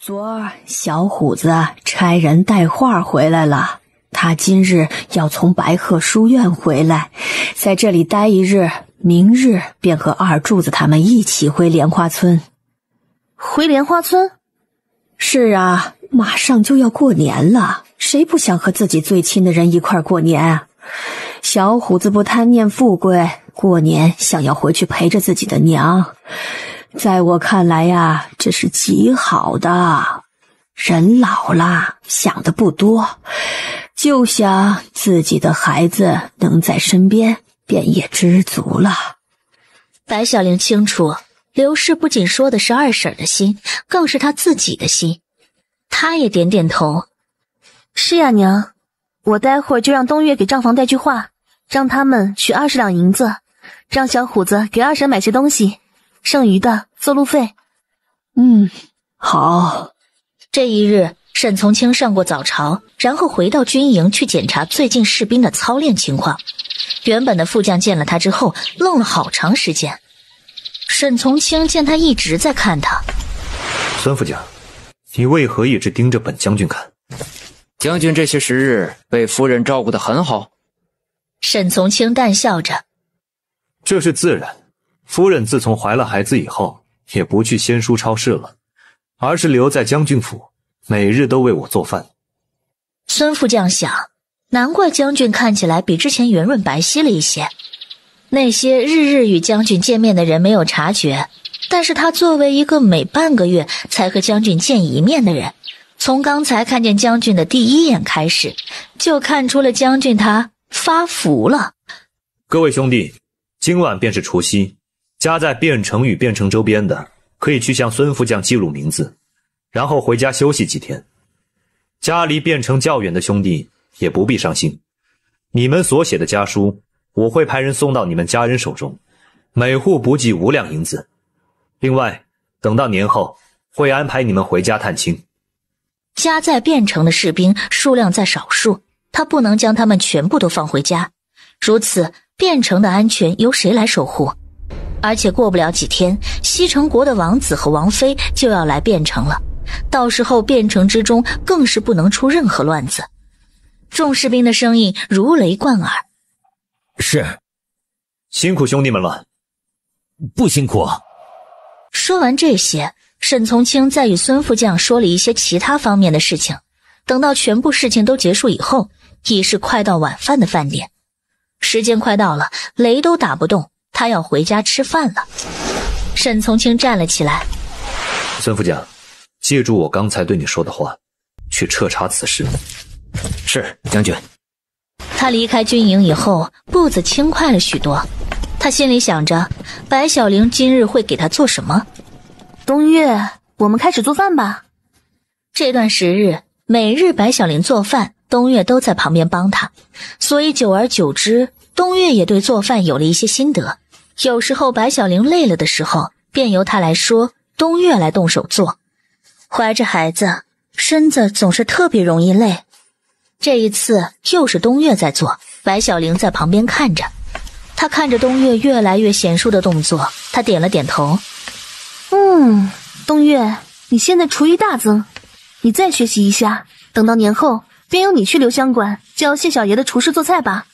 昨儿小虎子差人带话回来了，他今日要从白鹤书院回来，在这里待一日，明日便和二柱子他们一起回莲花村。回莲花村？是啊，马上就要过年了，谁不想和自己最亲的人一块过年啊？小虎子不贪念富贵，过年想要回去陪着自己的娘。在我看来呀，这是极好的。人老了，想的不多，就想自己的孩子能在身边，便也知足了。白小玲清楚，刘氏不仅说的是二婶的心，更是她自己的心。她也点点头。是呀，娘，我待会儿就让东岳给账房带句话，让他们取20两银子，让小虎子给二婶买些东西，剩余的做路费。好。这一日，沈从清上过早朝，然后回到军营去检查最近士兵的操练情况。原本的副将见了他之后，愣了好长时间。沈从清见他一直在看他。孙副将，你为何一直盯着本将军看？将军这些时日被夫人照顾得很好。沈从清淡笑着。这是自然，夫人自从怀了孩子以后，也不去仙书超市了，而是留在将军府，每日都为我做饭。孙副将想，难怪将军看起来比之前圆润白皙了一些。那些日日与将军见面的人没有察觉，但是他作为一个每半个月才和将军见一面的人，从刚才看见将军的第一眼开始，就看出了将军他发福了。各位兄弟，今晚便是除夕，家在汴城与汴城周边的，可以去向孙副将记录名字，然后回家休息几天。家离汴城较远的兄弟也不必伤心，你们所写的家书，我会派人送到你们家人手中，每户补给5两银子。另外，等到年后，会安排你们回家探亲。家在汴城的士兵数量在少数，他不能将他们全部都放回家，如此汴城的安全由谁来守护？而且过不了几天，西城国的王子和王妃就要来汴城了，到时候汴城之中更是不能出任何乱子。众士兵的声音如雷贯耳。是。辛苦兄弟们了。不辛苦。说完这些，沈从清再与孙副将说了一些其他方面的事情。等到全部事情都结束以后，已是快到晚饭的饭点。时间快到了，雷都打不动，他要回家吃饭了。沈从清站了起来。孙副将，记住我刚才对你说的话，去彻查此事。是，将军。他离开军营以后，步子轻快了许多。他心里想着，白小玲今日会给他做什么？东岳，我们开始做饭吧。这段时日，每日白小玲做饭，东岳都在旁边帮他，所以久而久之，东岳也对做饭有了一些心得。有时候白小玲累了的时候，便由他来说，东岳来动手做。怀着孩子，身子总是特别容易累。这一次又是东岳在做，白小玲在旁边看着。他看着东岳越来越娴熟的动作，他点了点头。东岳，你现在厨艺大增，你再学习一下，等到年后便由你去留香馆教谢小爷的厨师做菜吧。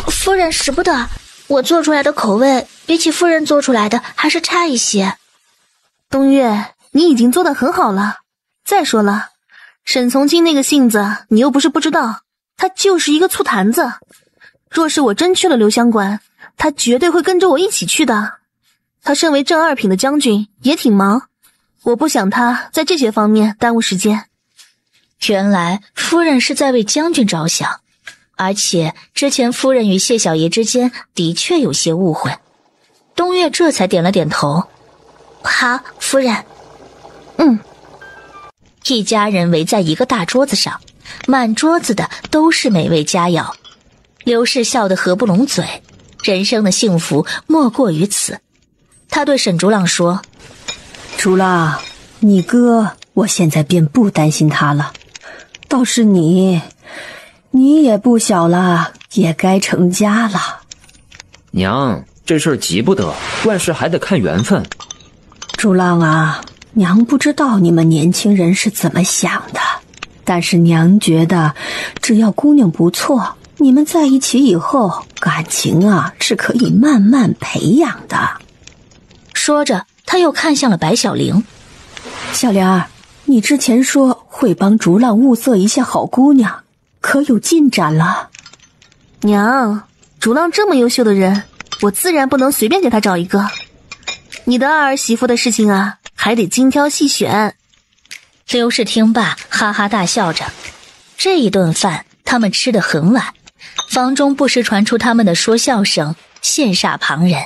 夫人使不得，我做出来的口味比起夫人做出来的还是差一些。东岳，你已经做得很好了。再说了，沈从清那个性子你又不是不知道，他就是一个醋坛子。若是我真去了留香馆，他绝对会跟着我一起去的。他身为正二品的将军也挺忙，我不想他在这些方面耽误时间。原来夫人是在为将军着想，而且之前夫人与谢小爷之间的确有些误会。东岳这才点了点头。好，夫人。一家人围在一个大桌子上，满桌子的都是美味佳肴。刘氏笑得合不拢嘴，人生的幸福莫过于此。他对沈竹浪说：竹浪，你哥我现在便不担心他了，倒是你也不小了，也该成家了。娘，这事儿急不得，万事还得看缘分。竹浪啊，娘不知道你们年轻人是怎么想的，但是娘觉得只要姑娘不错，你们在一起以后感情啊是可以慢慢培养的。说着他又看向了白小玲。小玲儿，你之前说会帮竹浪物色一下好姑娘，可有进展了？娘，竹浪这么优秀的人，我自然不能随便给他找一个。你的二儿媳妇的事情啊，还得精挑细选。刘氏听罢哈哈大笑着。这一顿饭他们吃得很晚，房中不时传出他们的说笑声，羡煞旁人。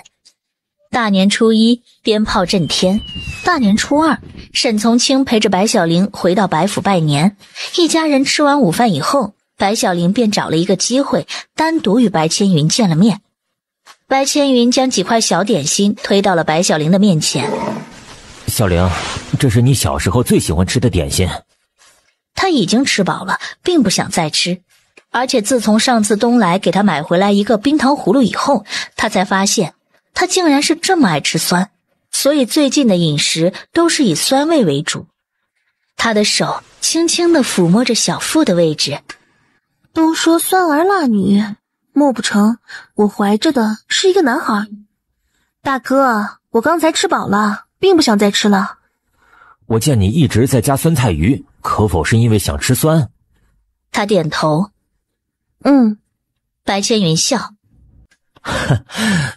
大年初一鞭炮震天，大年初二沈从清陪着白小玲回到白府拜年。一家人吃完午饭以后，白小玲便找了一个机会单独与白千云见了面。白千云将几块小点心推到了白小玲的面前。小玲，这是你小时候最喜欢吃的点心。他已经吃饱了，并不想再吃，而且自从上次东来给他买回来一个冰糖葫芦以后，他才发现他竟然是这么爱吃酸，所以最近的饮食都是以酸味为主。他的手轻轻地抚摸着小腹的位置。都说酸儿辣女，莫不成我怀着的是一个男孩？大哥，我刚才吃饱了，并不想再吃了。我见你一直在加酸菜鱼，可否是因为想吃酸？他点头。白千云笑。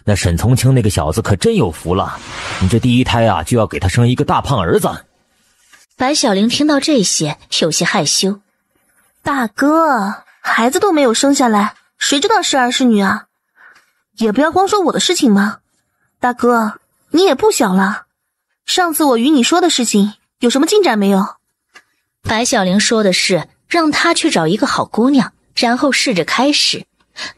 那沈从清那个小子可真有福了，你这第一胎啊就要给他生一个大胖儿子。白小玲听到这些有些害羞。大哥，孩子都没有生下来，谁知道是儿是女啊？也不要光说我的事情嘛。大哥，你也不小了，上次我与你说的事情有什么进展没有？白小玲说的是让他去找一个好姑娘，然后试着开始。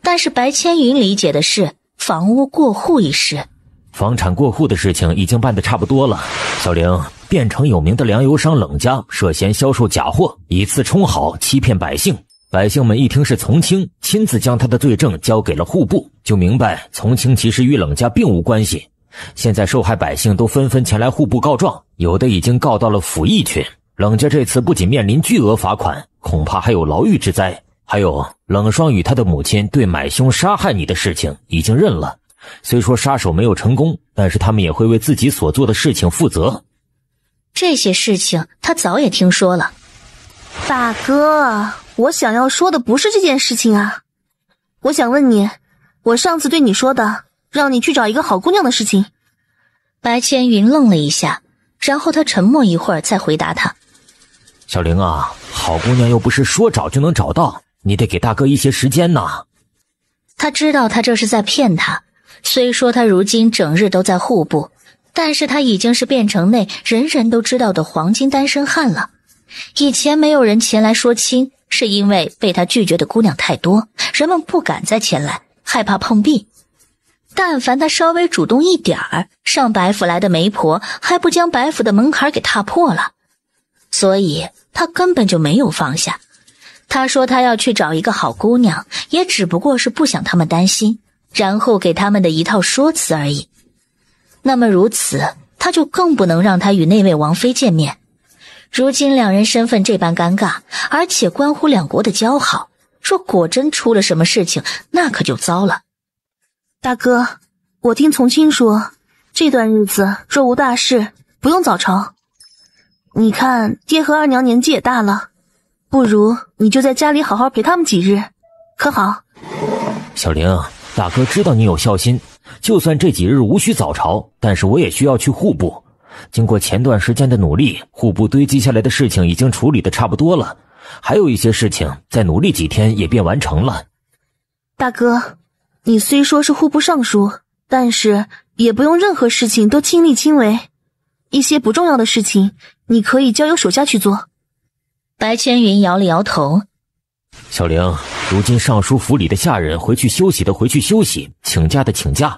但是白千云理解的是房屋过户一事。房产过户的事情已经办得差不多了。小玲，汴城有名的粮油商冷家涉嫌销售假货，以次充好，欺骗百姓。百姓们一听是从清，亲自将他的罪证交给了户部，就明白从清其实与冷家并无关系。现在受害百姓都纷纷前来户部告状，有的已经告到了府邑去。冷家这次不仅面临巨额罚款，恐怕还有牢狱之灾。还有，冷霜与他的母亲对买凶杀害你的事情已经认了，虽说杀手没有成功，但是他们也会为自己所做的事情负责。这些事情他早也听说了。大哥，我想要说的不是这件事情啊。我想问你，我上次对你说的让你去找一个好姑娘的事情。白千云愣了一下，然后他沉默一会儿再回答他。小玲啊，好姑娘又不是说找就能找到，你得给大哥一些时间呐。他知道他这是在骗他，虽说他如今整日都在户部，但是他已经是汴城内人人都知道的黄金单身汉了。以前没有人前来说亲，是因为被他拒绝的姑娘太多，人们不敢再前来，害怕碰壁。但凡他稍微主动一点儿，上白府来的媒婆还不将白府的门槛给踏破了。所以他根本就没有放下。他说他要去找一个好姑娘，也只不过是不想他们担心，然后给他们的一套说辞而已。那么如此，他就更不能让他与那位王妃见面。如今两人身份这般尴尬，而且关乎两国的交好，若果真出了什么事情，那可就糟了。大哥，我听从亲说，这段日子若无大事，不用早朝。你看爹和二娘年纪也大了，不如你就在家里好好陪他们几日，可好？小玲，大哥知道你有孝心，就算这几日无需早朝，但是我也需要去户部。经过前段时间的努力，户部堆积下来的事情已经处理得差不多了，还有一些事情再努力几天也便完成了。大哥，你虽说是户部尚书，但是也不用任何事情都亲力亲为，一些不重要的事情你可以交由手下去做。白千云摇了摇头。小玲，如今尚书府里的下人回去休息的回去休息，请假的请假，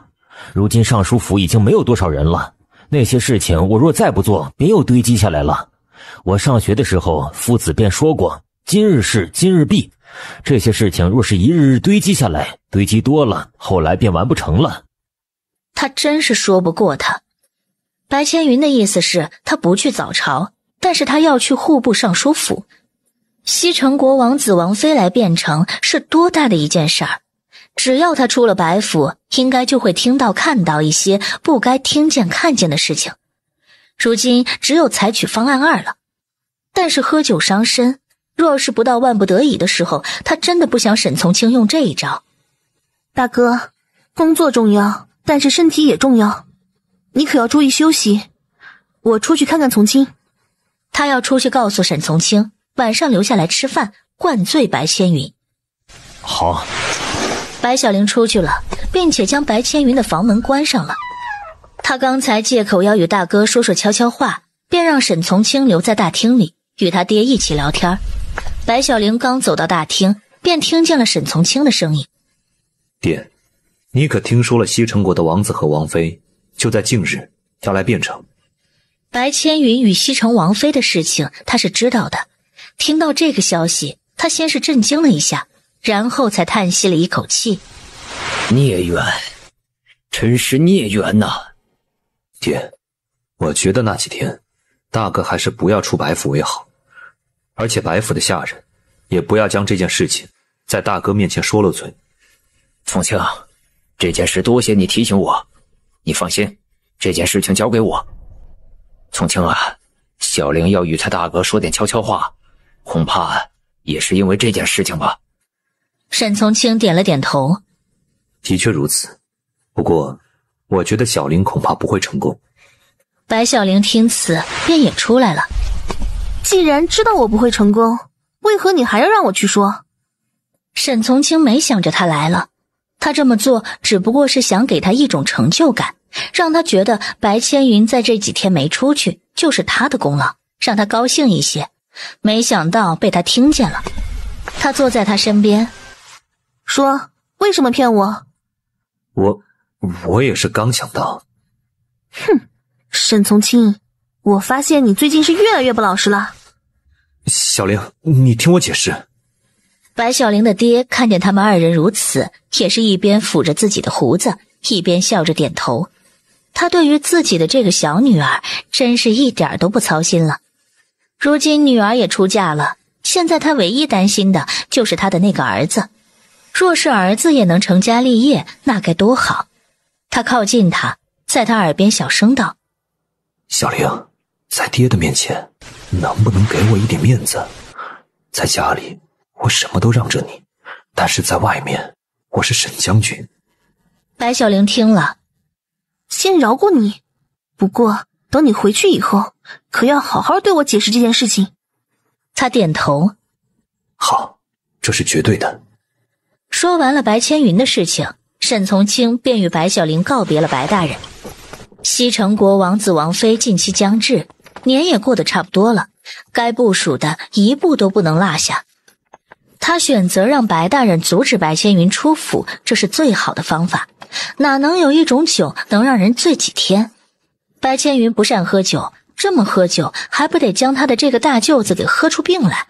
如今尚书府已经没有多少人了，那些事情我若再不做，便又堆积下来了。我上学的时候，夫子便说过，今日事今日毕，这些事情若是一日日堆积下来，堆积多了，后来便完不成了。他真是说不过他。白千云的意思是他不去早朝，但是他要去户部尚书府。西城国王子王妃来汴城是多大的一件事儿，只要他出了白府，应该就会听到看到一些不该听见看见的事情。如今只有采取方案2了。但是喝酒伤身，若是不到万不得已的时候，他真的不想沈从清用这一招。大哥，工作重要，但是身体也重要，你可要注意休息。我出去看看从清。他要出去告诉沈从清，晚上留下来吃饭，灌醉白千云。好。白小玲出去了，并且将白千云的房门关上了。他刚才借口要与大哥说说悄悄话，便让沈从清留在大厅里与他爹一起聊天。白小玲刚走到大厅，便听见了沈从清的声音：爹，你可听说了西城国的王子和王妃就在近日要来汴城？白千云与西城王妃的事情他是知道的。听到这个消息，他先是震惊了一下，然后才叹息了一口气：孽缘，真是孽缘呐！爹，我觉得那几天大哥还是不要出白府为好，而且白府的下人也不要将这件事情在大哥面前说了嘴。从清，这件事多谢你提醒我，你放心，这件事情交给我。从清啊，小玲要与他大哥说点悄悄话，恐怕也是因为这件事情吧。沈从清点了点头：的确如此，不过我觉得小玲恐怕不会成功。白小玲听此便也出来了：既然知道我不会成功，为何你还要让我去说？沈从清没想着他来了，他这么做只不过是想给他一种成就感，让他觉得白千云在这几天没出去就是他的功劳，让他高兴一些。没想到被他听见了。他坐在他身边：说，为什么骗我？我也是刚想到。哼，沈从清，我发现你最近是越来越不老实了。小玲，你听我解释。白小玲的爹看见他们二人如此，也是一边抚着自己的胡子，一边笑着点头。他对于自己的这个小女儿真是一点都不操心了。如今女儿也出嫁了，现在他唯一担心的就是他的那个儿子。若是儿子也能成家立业，那该多好。他靠近他，在他耳边小声道：小玲，在爹的面前能不能给我一点面子？在家里我什么都让着你，但是在外面我是沈将军。白小玲听了：先饶过你，不过等你回去以后，可要好好对我解释这件事情。他点头：好，这是绝对的。说完了白千云的事情，沈从清便与白小玲告别了白大人。西城国王子王妃近期将至，年也过得差不多了，该部署的一步都不能落下。他选择让白大人阻止白千云出府，这是最好的方法。哪能有一种酒能让人醉几天？白千云不善喝酒，这么喝酒还不得将他的这个大舅子给喝出病来。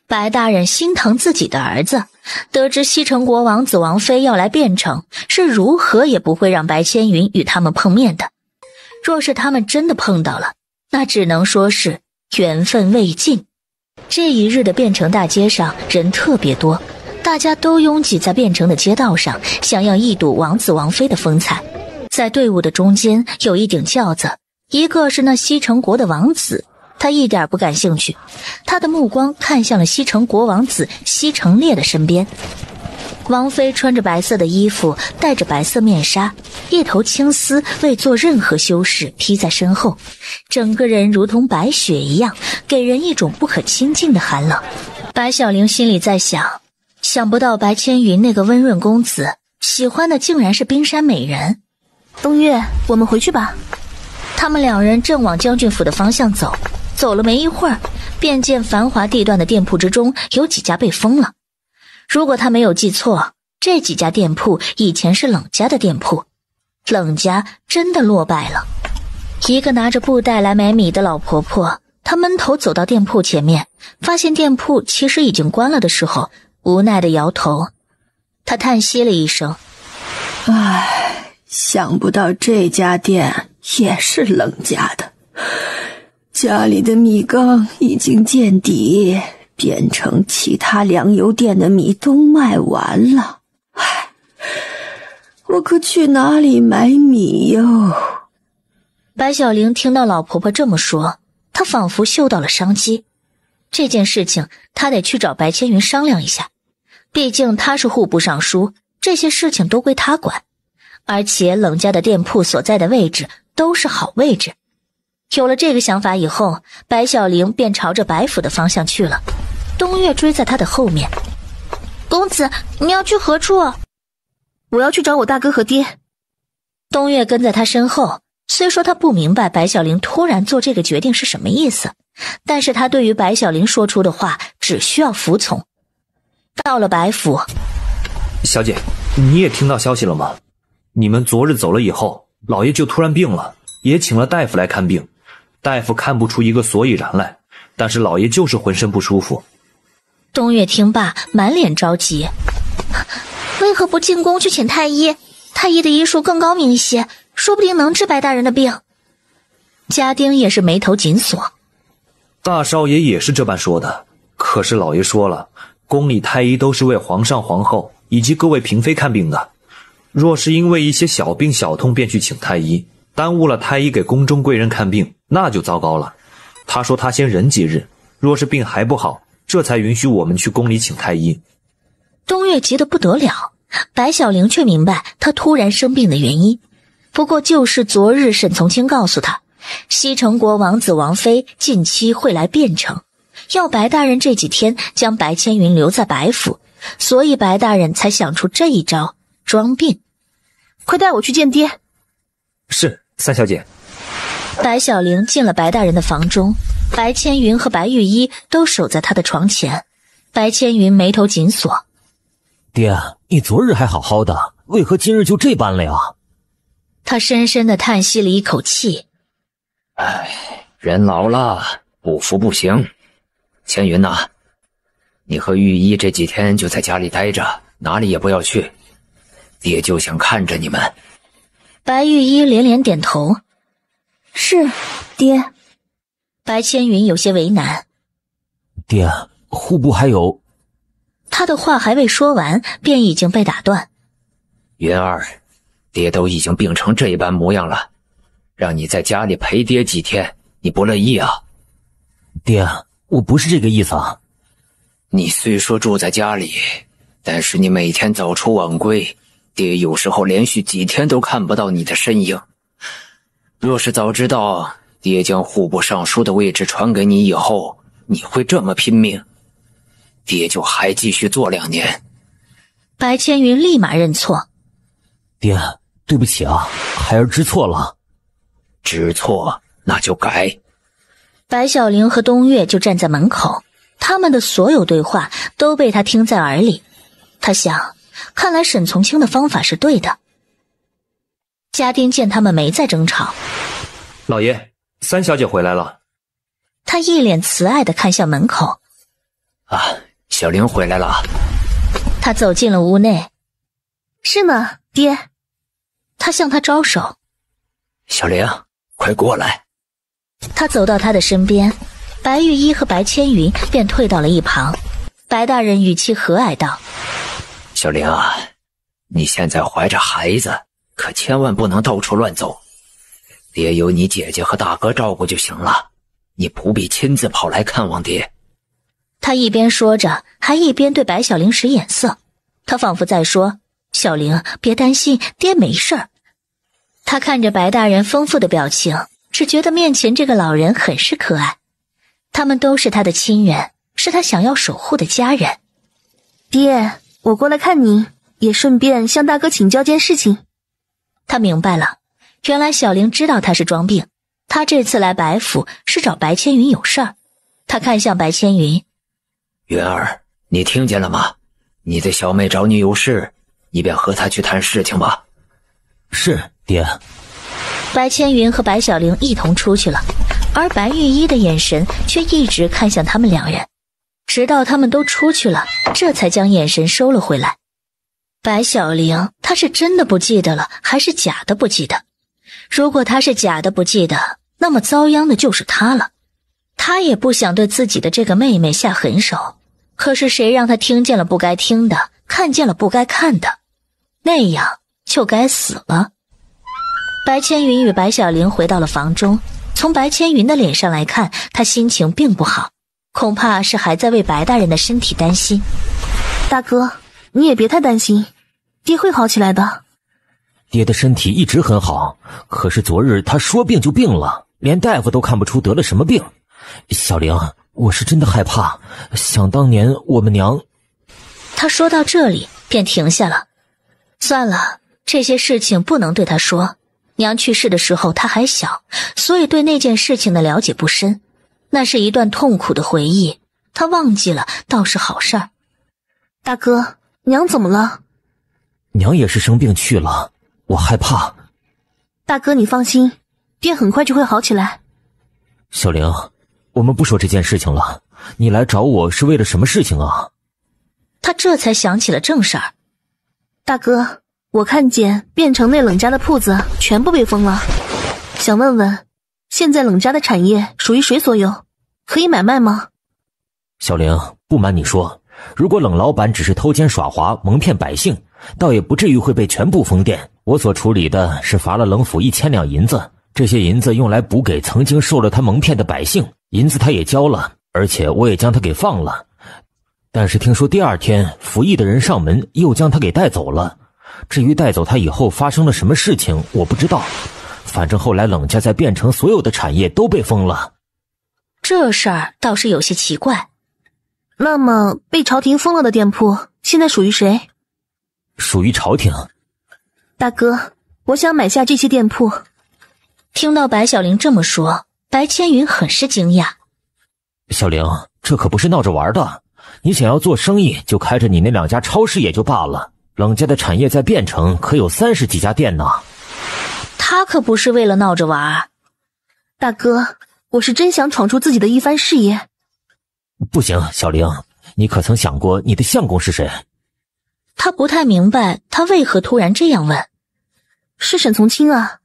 白大人心疼自己的儿子，得知西城国王子王妃要来汴城，是如何也不会让白千云与他们碰面的。若是他们真的碰到了，那只能说是缘分未尽。这一日的汴城大街上人特别多，大家都拥挤在汴城的街道上，想要一睹王子王妃的风采。在队伍的中间有一顶轿子，一个是那西城国的王子，他一点不感兴趣，他的目光看向了西城国王子西城烈的身边。王妃穿着白色的衣服，戴着白色面纱，一头青丝未做任何修饰披在身后，整个人如同白雪一样，给人一种不可亲近的寒冷。白小玲心里在想，想不到白千云那个温润公子喜欢的竟然是冰山美人。东岳，我们回去吧。他们两人正往将军府的方向走，走了没一会儿，便见繁华地段的店铺之中有几家被封了。如果他没有记错，这几家店铺以前是冷家的店铺，冷家真的落败了。一个拿着布袋来买米的老婆婆，她闷头走到店铺前面，发现店铺其实已经关了的时候，无奈地摇头。她叹息了一声：唉，想不到这家店也是冷家的，家里的米缸已经见底，变成其他粮油店的米都卖完了。唉，我可去哪里买米哟？白小玲听到老婆婆这么说，她仿佛嗅到了商机。这件事情她得去找白千云商量一下，毕竟她是户部尚书，这些事情都归她管，而且冷家的店铺所在的位置都是好位置。有了这个想法以后，白小玲便朝着白府的方向去了。东岳追在她的后面。公子，你要去何处？我要去找我大哥和爹。东岳跟在他身后，虽说他不明白白小玲突然做这个决定是什么意思，但是他对于白小玲说出的话只需要服从。到了白府，小姐，你也听到消息了吗？你们昨日走了以后，老爷就突然病了，也请了大夫来看病。大夫看不出一个所以然来，但是老爷就是浑身不舒服。东岳听罢，满脸着急。为何不进宫去请太医？太医的医术更高明一些，说不定能治白大人的病。家丁也是眉头紧锁。大少爷也是这般说的，可是老爷说了，宫里太医都是为皇上皇后以及各位嫔妃看病的，若是因为一些小病小痛便去请太医，耽误了太医给宫中贵人看病，那就糟糕了。他说他先忍几日，若是病还不好，这才允许我们去宫里请太医。东岳急得不得了，白小玲却明白他突然生病的原因，不过就是昨日沈从清告诉他，西城国王子王妃近期会来汴城，要白大人这几天将白千云留在白府，所以白大人才想出这一招，装病。快带我去见爹。是，三小姐。白小玲进了白大人的房中，白千云和白玉一都守在他的床前。白千云眉头紧锁。爹，你昨日还好好的，为何今日就这般了呀？他深深地叹息了一口气。唉，人老了，不服不行。千云呐，你和玉一这几天就在家里待着，哪里也不要去，爹就想看着你们。白玉一连连点头。是，爹。白千云有些为难。爹，户部还有……他的话还未说完，便已经被打断。云儿，爹都已经病成这般模样了，让你在家里陪爹几天，你不乐意啊？爹，我不是这个意思啊。你虽说住在家里，但是你每天早出晚归，爹有时候连续几天都看不到你的身影。若是早知道爹将户部尚书的位置传给你以后，你会这么拼命，爹就还继续做2年。白千云立马认错。爹，对不起啊，孩儿知错了。知错那就改。白小玲和东岳就站在门口，他们的所有对话都被他听在耳里。他想，看来沈从清的方法是对的。家丁见他们没再争吵。老爷，三小姐回来了。他一脸慈爱地看向门口。啊，小玲回来了。他走进了屋内。是吗，爹？他向他招手。小玲，快过来。他走到他的身边，白玉一和白千云便退到了一旁。白大人语气和蔼道：小玲啊，你现在怀着孩子，可千万不能到处乱走。爹有你姐姐和大哥照顾就行了，你不必亲自跑来看望爹。他一边说着，还一边对白小玲使眼色，他仿佛在说：小玲，别担心，爹没事儿。他看着白大人丰富的表情，只觉得面前这个老人很是可爱。他们都是他的亲人，是他想要守护的家人。爹，我过来看你，也顺便向大哥请教件事情。他明白了，原来小玲知道他是装病，他这次来白府是找白千云有事儿。他看向白千云：云儿，你听见了吗？你的小妹找你有事，你便和她去谈事情吧。是，爹。白千云和白小玲一同出去了，而白玉一的眼神却一直看向他们两人，直到他们都出去了，这才将眼神收了回来。白小玲，她是真的不记得了，还是假的不记得？如果他是假的不记得，那么遭殃的就是他了。他也不想对自己的这个妹妹下狠手，可是谁让他听见了不该听的，看见了不该看的，那样就该死了。白千云与白小玲回到了房中，从白千云的脸上来看，她心情并不好，恐怕是还在为白大人的身体担心。大哥，你也别太担心，爹会好起来的。爹的身体一直很好，可是昨日他说病就病了，连大夫都看不出得了什么病。小玲，我是真的害怕，想当年我们娘……他说到这里便停下了。算了，这些事情不能对他说。娘去世的时候他还小，所以对那件事情的了解不深。那是一段痛苦的回忆，他忘记了倒是好事儿。大哥，娘怎么了？娘也是生病去了，我害怕。大哥你放心，爹很快就会好起来。小玲，我们不说这件事情了，你来找我是为了什么事情啊？他这才想起了正事儿。大哥，我看见汴城内冷家的铺子全部被封了，想问问，现在冷家的产业属于谁所有？可以买卖吗？小玲，不瞒你说，如果冷老板只是偷奸耍滑蒙骗百姓，倒也不至于会被全部封店。我所处理的是罚了冷府1000两银子，这些银子用来补给曾经受了他蒙骗的百姓，银子他也交了，而且我也将他给放了。但是听说第二天服役的人上门又将他给带走了，至于带走他以后发生了什么事情我不知道，反正后来冷家在汴城所有的产业都被封了。这事儿倒是有些奇怪。那么被朝廷封了的店铺现在属于谁？属于朝廷。大哥，我想买下这些店铺。听到白小玲这么说，白千云很是惊讶。小玲，这可不是闹着玩的，你想要做生意就开着你那2家超市也就罢了，冷家的产业在汴城可有30几家店呢。他可不是为了闹着玩。大哥，我是真想闯出自己的一番事业。不行，小玲，你可曾想过你的相公是谁？他不太明白他为何突然这样问。是沈从清啊。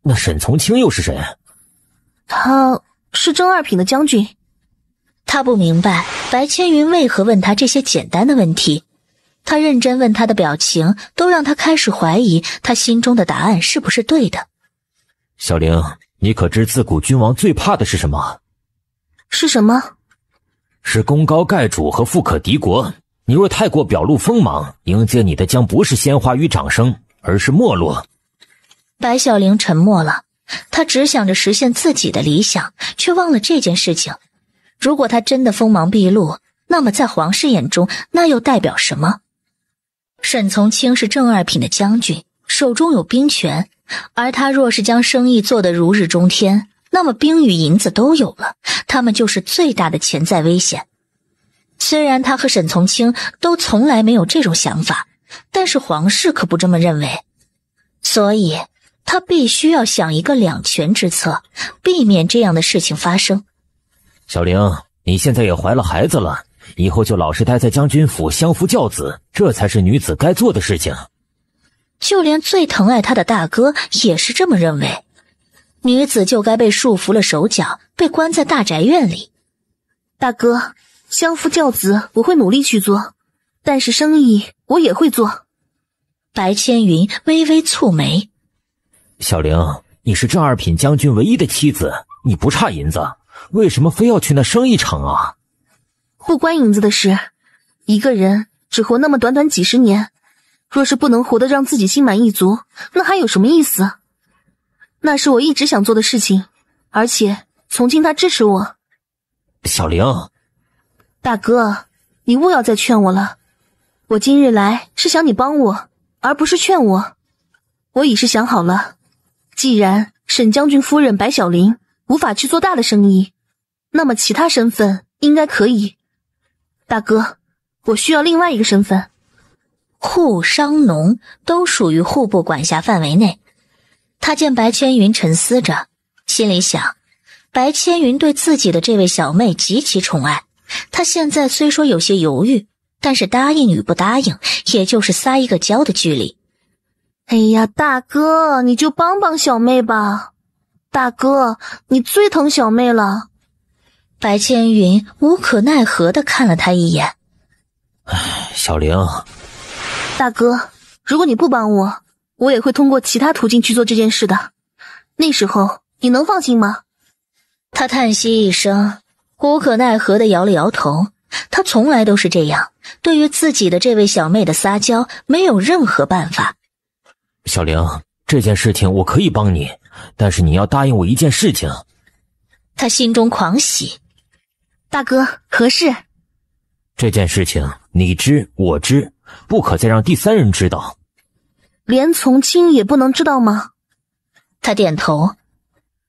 那沈从清又是谁？他是正二品的将军。他不明白白千云为何问他这些简单的问题，他认真问他的表情都让他开始怀疑他心中的答案是不是对的。小玲，你可知自古君王最怕的是什么？是什么？是功高盖主和富可敌国。你若太过表露锋芒，迎接你的将不是鲜花与掌声，而是没落。白小玲沉默了，她只想着实现自己的理想，却忘了这件事情。如果她真的锋芒毕露，那么在皇室眼中那又代表什么？沈从清是正二品的将军，手中有兵权，而他若是将生意做得如日中天，那么兵与银子都有了，他们就是最大的潜在危险。虽然他和沈从清都从来没有这种想法，但是皇室可不这么认为，所以他必须要想一个两全之策，避免这样的事情发生。小玲，你现在也怀了孩子了，以后就老实待在将军府相夫教子，这才是女子该做的事情。就连最疼爱她的大哥也是这么认为，女子就该被束缚了手脚，被关在大宅院里。大哥，相夫教子我会努力去做，但是生意我也会做。白千云微微蹙眉。小玲，你是正二品将军唯一的妻子，你不差银子，为什么非要去那生意场啊？不关银子的事，一个人只活那么短短几十年，若是不能活得让自己心满意足，那还有什么意思？那是我一直想做的事情，而且从今他支持我。小玲，大哥，你勿要再劝我了，我今日来是想你帮我，而不是劝我。我已是想好了，既然沈将军夫人白小玲无法去做大的生意，那么其他身份应该可以。大哥，我需要另外一个身份。户、商、农都属于户部管辖范围内。他见白千云沉思着，心里想，白千云对自己的这位小妹极其宠爱，他现在虽说有些犹豫，但是答应与不答应也就是撒一个娇的距离。哎呀，大哥，你就帮帮小妹吧。大哥，你最疼小妹了。白千云无可奈何地看了他一眼。小玲，大哥，如果你不帮我，我也会通过其他途径去做这件事的。那时候你能放心吗？他叹息一声，无可奈何地摇了摇头。他从来都是这样，对于自己的这位小妹的撒娇没有任何办法。小玲，这件事情我可以帮你，但是你要答应我一件事情。他心中狂喜。大哥，何事？这件事情你知我知，不可再让第三人知道。连从轻也不能知道吗？他点头。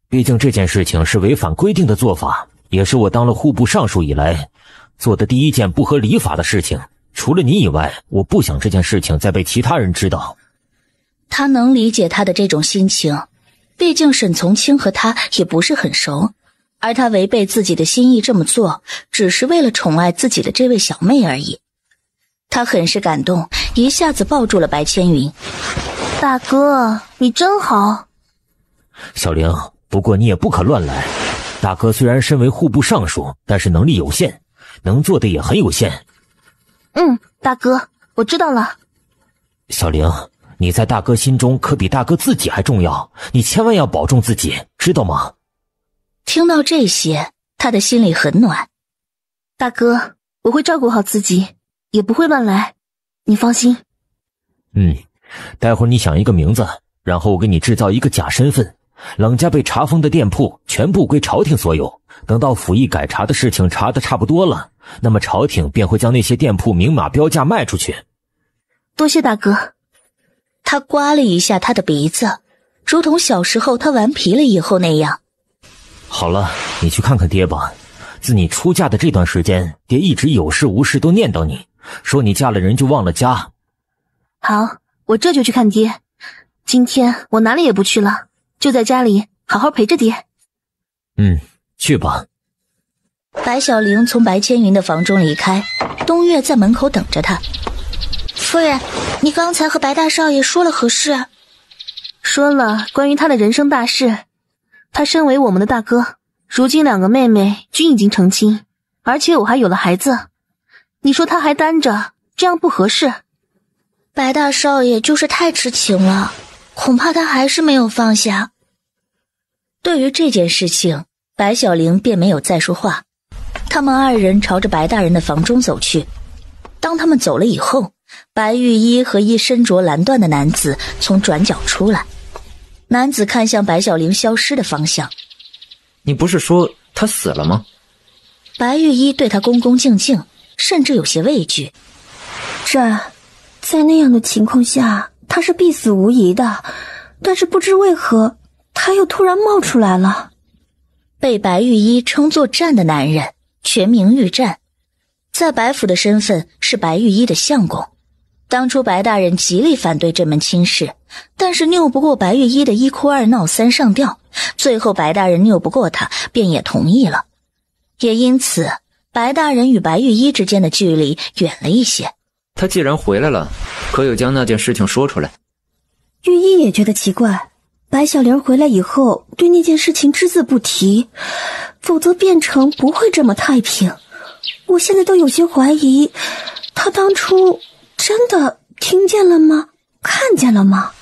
毕竟这件事情是违反规定的做法，也是我当了户部尚书以来做的第一件不合礼法的事情。除了你以外，我不想这件事情再被其他人知道。他能理解他的这种心情，毕竟沈从清和他也不是很熟，而他违背自己的心意这么做，只是为了宠爱自己的这位小妹而已。他很是感动，一下子抱住了白千云。大哥，你真好。小玲，不过你也不可乱来。大哥虽然身为户部尚书，但是能力有限，能做的也很有限。大哥，我知道了。小玲，你在大哥心中可比大哥自己还重要，你千万要保重自己，知道吗？听到这些，他的心里很暖。大哥，我会照顾好自己，也不会乱来，你放心。待会儿你想一个名字，然后我给你制造一个假身份，冷家被查封的店铺全部归朝廷所有。等到府议改查的事情查得差不多了，那么朝廷便会将那些店铺明码标价卖出去。多谢大哥。他刮了一下他的鼻子，如同小时候他顽皮了以后那样。好了，你去看看爹吧。自你出嫁的这段时间，爹一直有事无事都念叨你，说你嫁了人就忘了家。好，我这就去看爹。今天我哪里也不去了，就在家里好好陪着爹。去吧。白小玲从白千云的房中离开，东岳在门口等着她。夫人，你刚才和白大少爷说了何事？说了关于他的人生大事。他身为我们的大哥，如今两个妹妹均已经成亲，而且我还有了孩子。你说他还单着，这样不合适。白大少爷就是太痴情了，恐怕他还是没有放下。对于这件事情，白小玲便没有再说话。他们二人朝着白大人的房中走去。当他们走了以后，白玉衣和一身着蓝缎的男子从转角出来。男子看向白小玲消失的方向。你不是说他死了吗？白玉衣对他恭恭敬敬，甚至有些畏惧。在那样的情况下，他是必死无疑的，但是不知为何他又突然冒出来了。被白玉衣称作战的男人，全名玉战，在白府的身份是白玉衣的相公。当初白大人极力反对这门亲事，但是拗不过白玉衣的一哭二闹三上吊，最后白大人拗不过他，便也同意了。也因此，白大人与白玉衣之间的距离远了一些。他既然回来了，可有将那件事情说出来？玉衣也觉得奇怪，白小玲回来以后对那件事情只字不提，否则汴城不会这么太平。我现在都有些怀疑，他当初真的听见了吗？看见了吗？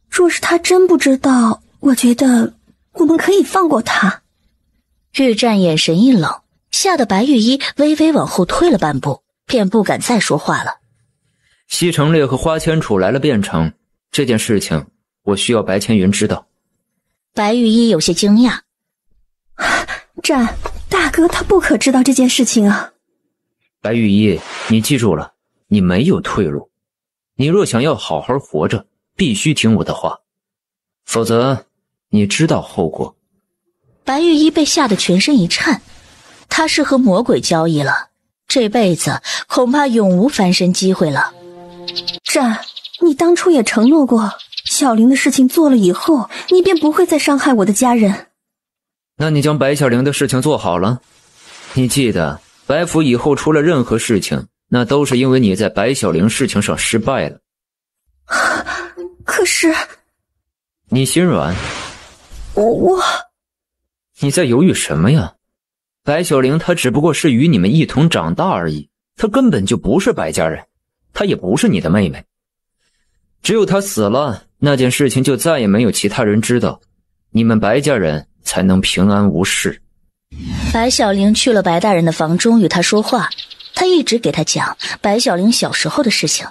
若是他真不知道，我觉得我们可以放过他。玉战眼神一冷，吓得白玉衣微微往后退了半步，便不敢再说话了。西城烈和花千楚来了汴城，这件事情我需要白千云知道。白玉衣有些惊讶。大哥他不可知道这件事情啊。白玉衣，你记住了，你没有退路。你若想要好好活着，必须听我的话，否则你知道后果。白玉衣被吓得全身一颤，他是和魔鬼交易了，这辈子恐怕永无翻身机会了。你当初也承诺过，小玲的事情做了以后，你便不会再伤害我的家人。那你将白小玲的事情做好了？你记得，白府以后出了任何事情，那都是因为你在白小玲事情上失败了。可是你心软？我你在犹豫什么呀？白小玲她只不过是与你们一同长大而已，她根本就不是白家人，她也不是你的妹妹。只有她死了，那件事情就再也没有其他人知道，你们白家人才能平安无事。白小玲去了白大人的房中与他说话，他一直给他讲白小玲小时候的事情。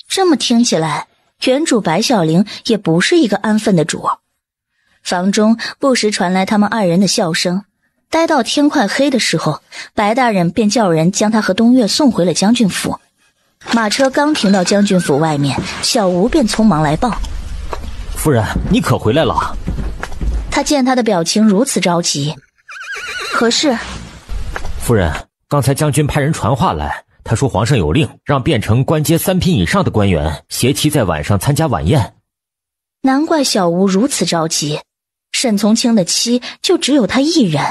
这么听起来，原主白小玲也不是一个安分的主。房中不时传来他们二人的笑声，待到天快黑的时候，白大人便叫人将他和东岳送回了将军府。马车刚停到将军府外面，小吴便匆忙来报：夫人，你可回来了。他见他的表情如此着急。何事？夫人，刚才将军派人传话来，他说皇上有令，让汴城官阶3品以上的官员携妻在晚上参加晚宴。难怪小吴如此着急，沈从清的妻就只有他一人。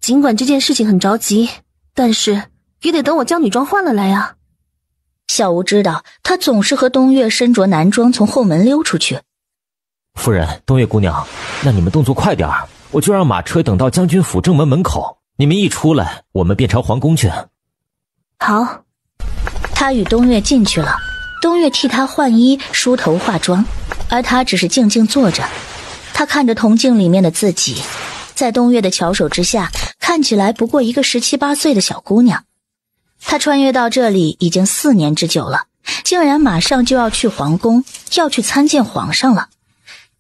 尽管这件事情很着急，但是也得等我将女装换了来啊。小吴知道他总是和东岳身着男装从后门溜出去。夫人，东岳姑娘，那你们动作快点儿，我就让马车等到将军府正门门口，你们一出来，我们便朝皇宫去。好。他与东岳进去了，东岳替他换衣、梳头、化妆，而他只是静静坐着。他看着铜镜里面的自己，在东岳的巧手之下，看起来不过一个17、18岁的小姑娘。他穿越到这里已经4年之久了，竟然马上就要去皇宫，要去参见皇上了。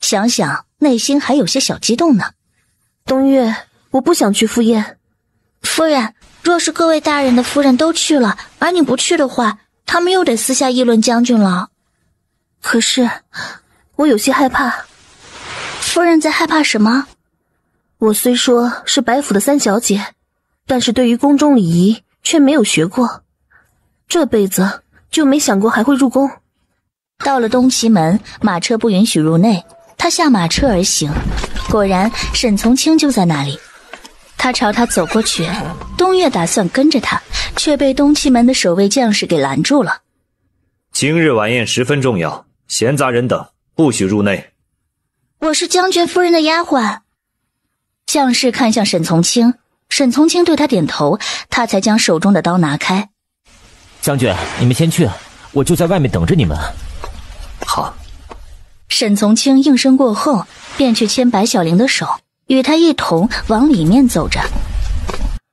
想想内心还有些小激动呢。东岳，我不想去赴宴。夫人，若是各位大人的夫人都去了，而你不去的话，他们又得私下议论将军了。可是我有些害怕。夫人在害怕什么？我虽说是白府的3小姐，但是对于宫中礼仪却没有学过，这辈子就没想过还会入宫。到了东齐门，马车不允许入内，他下马车而行，果然沈从清就在那里。他朝他走过去，东岳打算跟着他，却被东齐门的守卫将士给拦住了。今日晚宴十分重要，闲杂人等不许入内。我是将军夫人的丫鬟。将士看向沈从清，沈从清对他点头，他才将手中的刀拿开。将军，你们先去，我就在外面等着你们。好。沈从清应声过后，便去牵白小玲的手，与他一同往里面走着。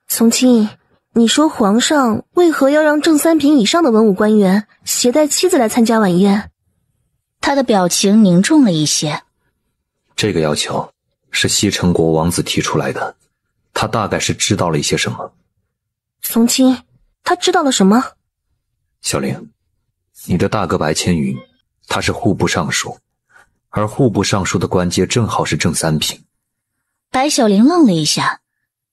从清，你说皇上为何要让正3品以上的文武官员携带妻子来参加晚宴？他的表情凝重了一些。这个要求是西城国王子提出来的，他大概是知道了一些什么。从清，他知道了什么？小玲，你的大哥白千云，他是户部尚书，而户部尚书的官阶正好是正3品。白小玲愣了一下，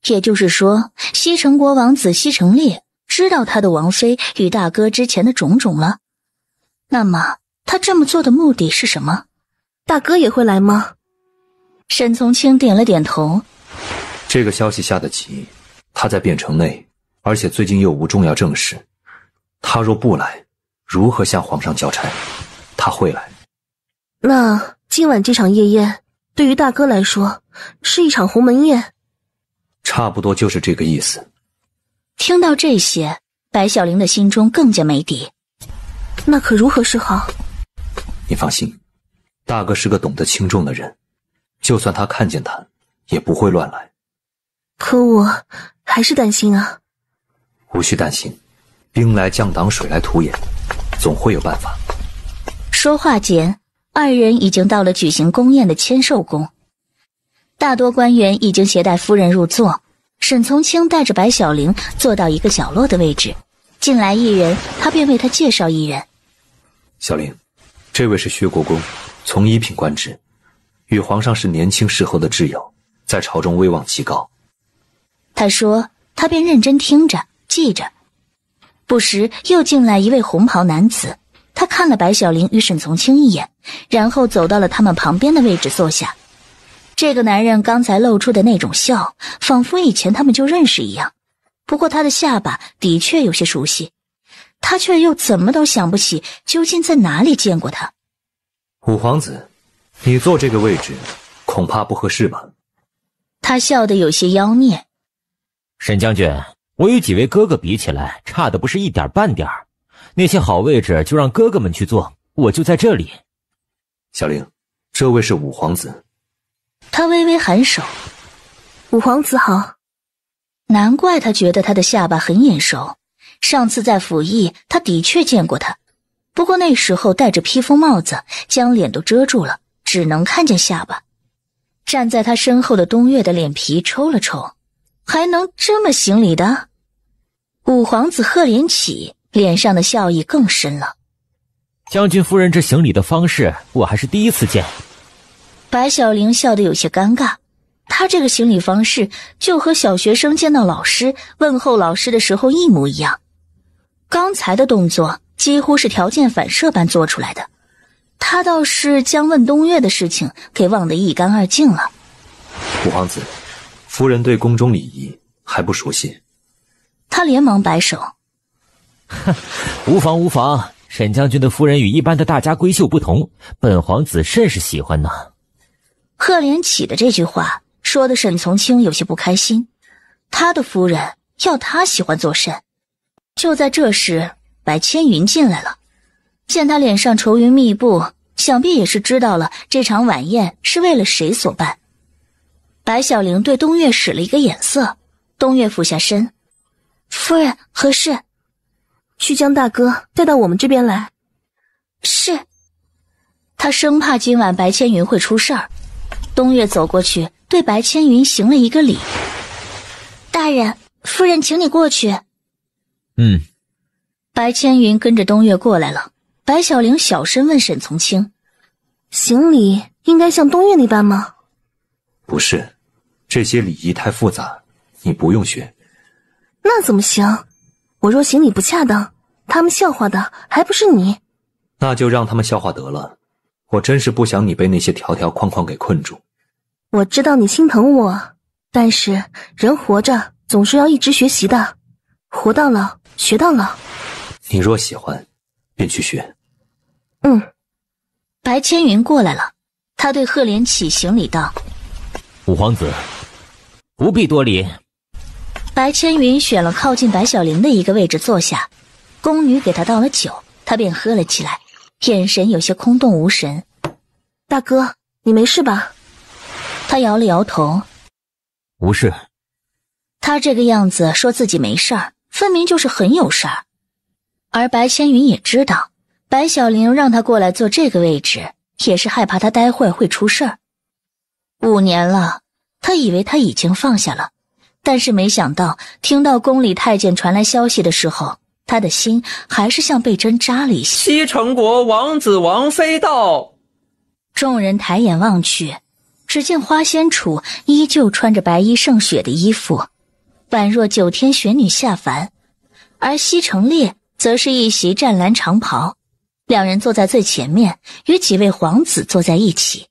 也就是说，西城国王子西城烈知道他的王妃与大哥之前的种种了。那么，他这么做的目的是什么？大哥也会来吗？沈从清点了点头。这个消息下得急，他在汴城内，而且最近又无重要政事，他若不来，如何向皇上交差？他会来。那今晚这场夜宴对于大哥来说是一场鸿门宴。差不多就是这个意思。听到这些，白小玲的心中更加没底。那可如何是好？你放心，大哥是个懂得轻重的人，就算他看见他也不会乱来。可我还是担心啊。无需担心，兵来将挡，水来土掩，总会有办法。说话间，二人已经到了举行宫宴的千寿宫。大多官员已经携带夫人入座，沈从清带着白小玲坐到一个角落的位置，进来一人，他便为他介绍一人。小玲，这位是薛国公，从1品官职，与皇上是年轻时候的挚友，在朝中威望极高。他说，他便认真听着记着。不时又进来一位红袍男子，他看了白小玲与沈从清一眼，然后走到了他们旁边的位置坐下。这个男人刚才露出的那种笑，仿佛以前他们就认识一样，不过他的下巴的确有些熟悉。他却又怎么都想不起究竟在哪里见过他。五皇子，你坐这个位置恐怕不合适吧？他笑得有些妖孽。沈将军，我与几位哥哥比起来，差的不是一点半点儿。那些好位置就让哥哥们去坐，我就在这里。小玲，这位是五皇子。他微微颔首。五皇子好。难怪他觉得他的下巴很眼熟，上次在府邑他的确见过他，不过那时候戴着披风帽子，将脸都遮住了，只能看见下巴。站在他身后的东岳的脸皮抽了抽，还能这么行礼的？五皇子赫连起，脸上的笑意更深了。将军夫人这行礼的方式，我还是第一次见。白小玲笑得有些尴尬，她这个行礼方式就和小学生见到老师问候老师的时候一模一样。刚才的动作几乎是条件反射般做出来的，他倒是将问东岳的事情给忘得一干二净了。五皇子，夫人对宫中礼仪还不熟悉。他连忙摆手。无妨无妨，沈将军的夫人与一般的大家闺秀不同，本皇子甚是喜欢呢。赫连起的这句话说的沈从清有些不开心，他的夫人要他喜欢做甚？就在这时，白千云进来了，见他脸上愁云密布，想必也是知道了这场晚宴是为了谁所办。白小玲对东岳使了一个眼色，东岳俯下身：“夫人，何事？去将大哥带到我们这边来。”是。他生怕今晚白千云会出事儿。东岳走过去，对白千云行了一个礼：“大人，夫人请你过去。”白千云跟着东岳过来了。白小玲小声问沈从清：“行礼应该像东岳那般吗？”“不是，这些礼仪太复杂，你不用学。”“那怎么行？我若行礼不恰当，他们笑话的还不是你？”“那就让他们笑话得了，我真是不想你被那些条条框框给困住。”“我知道你心疼我，但是人活着总是要一直学习的，活到老学到老。”“你若喜欢，便去学。”“白千云过来了，他对赫连起行礼道：“五皇子，不必多礼。”白千云选了靠近白小玲的一个位置坐下，宫女给他倒了酒，他便喝了起来，眼神有些空洞无神。“大哥，你没事吧？”他摇了摇头：“无事。”他这个样子说自己没事儿，分明就是很有事儿。而白千云也知道，白小玲让他过来坐这个位置，也是害怕他待会儿会出事儿。5年了，他以为他已经放下了，但是没想到听到宫里太监传来消息的时候，他的心还是像被针扎了一下。西城国王子王妃到。众人抬眼望去，只见花仙楚依旧穿着白衣胜雪的衣服，宛若9天玄女下凡，而西城烈则是一袭湛蓝长袍，两人坐在最前面，与几位皇子坐在一起。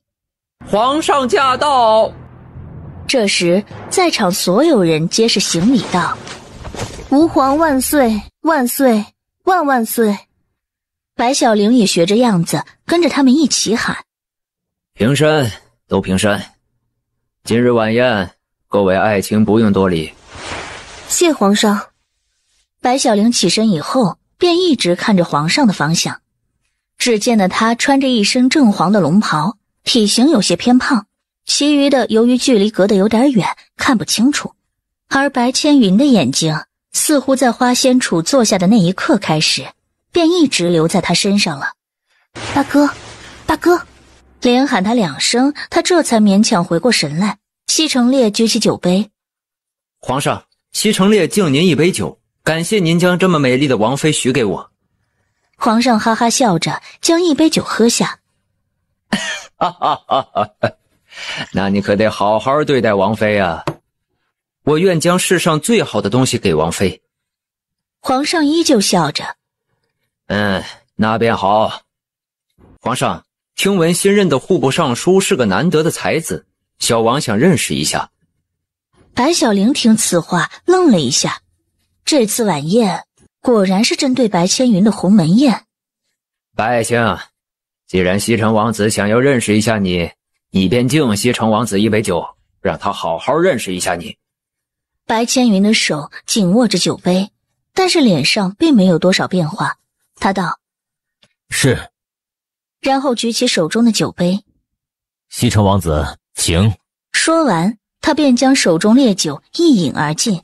皇上驾到！这时，在场所有人皆是行礼道：“吾皇万岁，万岁，万万岁！”白小玲也学着样子，跟着他们一起喊：“平身，都平身！今日晚宴，各位爱卿不用多礼。”“谢皇上。”白小玲起身以后，便一直看着皇上的方向。只见得他穿着一身正黄的龙袍，体型有些偏胖，其余的由于距离隔得有点远，看不清楚。而白千云的眼睛似乎在花仙楚坐下的那一刻开始，便一直留在他身上了。“大哥，大哥！”连喊他2声，他这才勉强回过神来。西城烈举起酒杯：“皇上，西城烈敬您一杯酒，感谢您将这么美丽的王妃许给我。”皇上哈哈笑着，将一杯酒喝下。哈哈哈哈！那你可得好好对待王妃啊！我愿将世上最好的东西给王妃。皇上依旧笑着。那便好。皇上，听闻新任的户部尚书是个难得的才子，小王想认识一下。白小玲听此话愣了一下，这次晚宴果然是针对白千云的鸿门宴。百姓，既然西城王子想要认识一下你，你便敬西城王子一杯酒，让他好好认识一下你。白千云的手紧握着酒杯，但是脸上并没有多少变化。他道：是。然后举起手中的酒杯。西城王子，请。说完，他便将手中烈酒一饮而尽。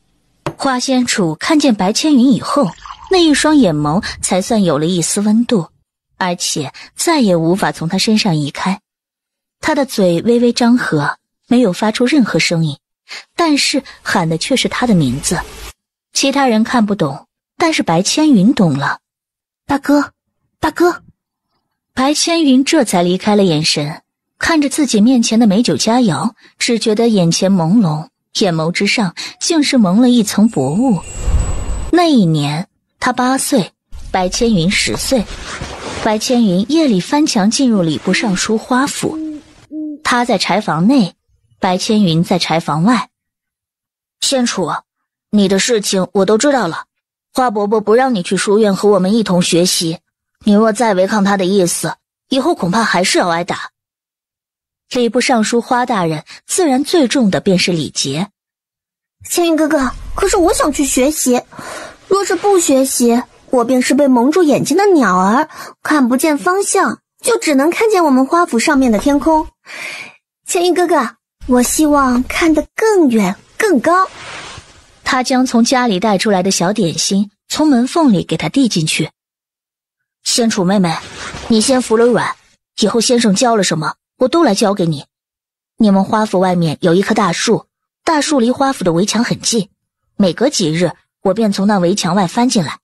花仙楚看见白千云以后，那一双眼眸才算有了一丝温度，而且再也无法从他身上移开。他的嘴微微张合，没有发出任何声音，但是喊的却是他的名字。其他人看不懂，但是白千云懂了。大哥，大哥。白千云这才离开了眼神，看着自己面前的美酒佳肴，只觉得眼前朦胧，眼眸之上竟是蒙了一层薄雾。那一年他8岁，白千云10岁。白千云夜里翻墙进入礼部尚书花府，他在柴房内，白千云在柴房外。仙楚，你的事情我都知道了，花伯伯不让你去书院和我们一同学习，你若再违抗他的意思，以后恐怕还是要挨打。礼部尚书花大人自然最重的便是礼节。千云哥哥，可是我想去学习，若是不学习，我便是被蒙住眼睛的鸟儿，看不见方向，就只能看见我们花府上面的天空。千云哥哥，我希望看得更远更高。他将从家里带出来的小点心从门缝里给他递进去。仙楚妹妹，你先服了软，以后先生教了什么我都来教给你。你们花府外面有一棵大树，大树离花府的围墙很近，每隔几日我便从那围墙外翻进来，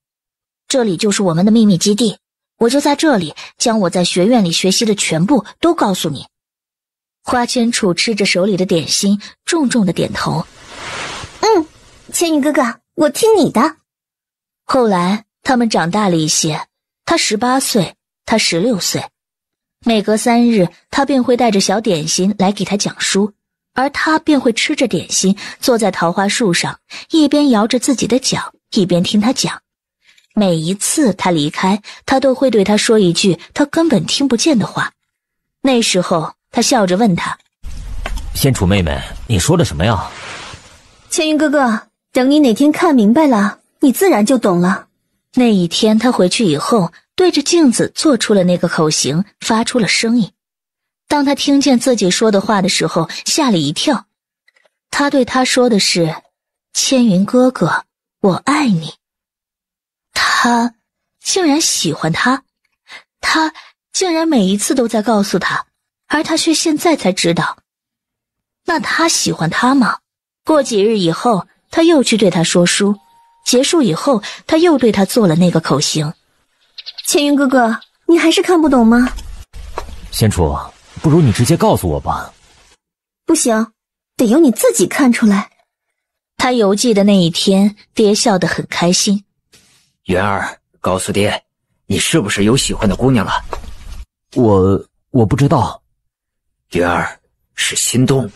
这里就是我们的秘密基地，我就在这里将我在学院里学习的全部都告诉你。花千楚吃着手里的点心，重重的点头。千云哥哥，我听你的。后来他们长大了一些，他18岁，他16岁。每隔3日，他便会带着小点心来给他讲书，而他便会吃着点心，坐在桃花树上，一边摇着自己的脚，一边听他讲。每一次他离开，他都会对他说一句他根本听不见的话。那时候他笑着问他：仙楚妹妹，你说的什么呀？千云哥哥，等你哪天看明白了，你自然就懂了。那一天他回去以后，对着镜子做出了那个口型，发出了声音。当他听见自己说的话的时候，吓了一跳。他对他说的是：千云哥哥，我爱你。他竟然喜欢他，他竟然每一次都在告诉他，而他却现在才知道。那他喜欢他吗？过几日以后，他又去对他说书，结束以后，他又对他做了那个口型。千云哥哥，你还是看不懂吗？仙楚，不如你直接告诉我吧。不行，得由你自己看出来。他邮寄的那一天，爹笑得很开心。元儿，告诉爹，你是不是有喜欢的姑娘了？我不知道。元儿，是心动。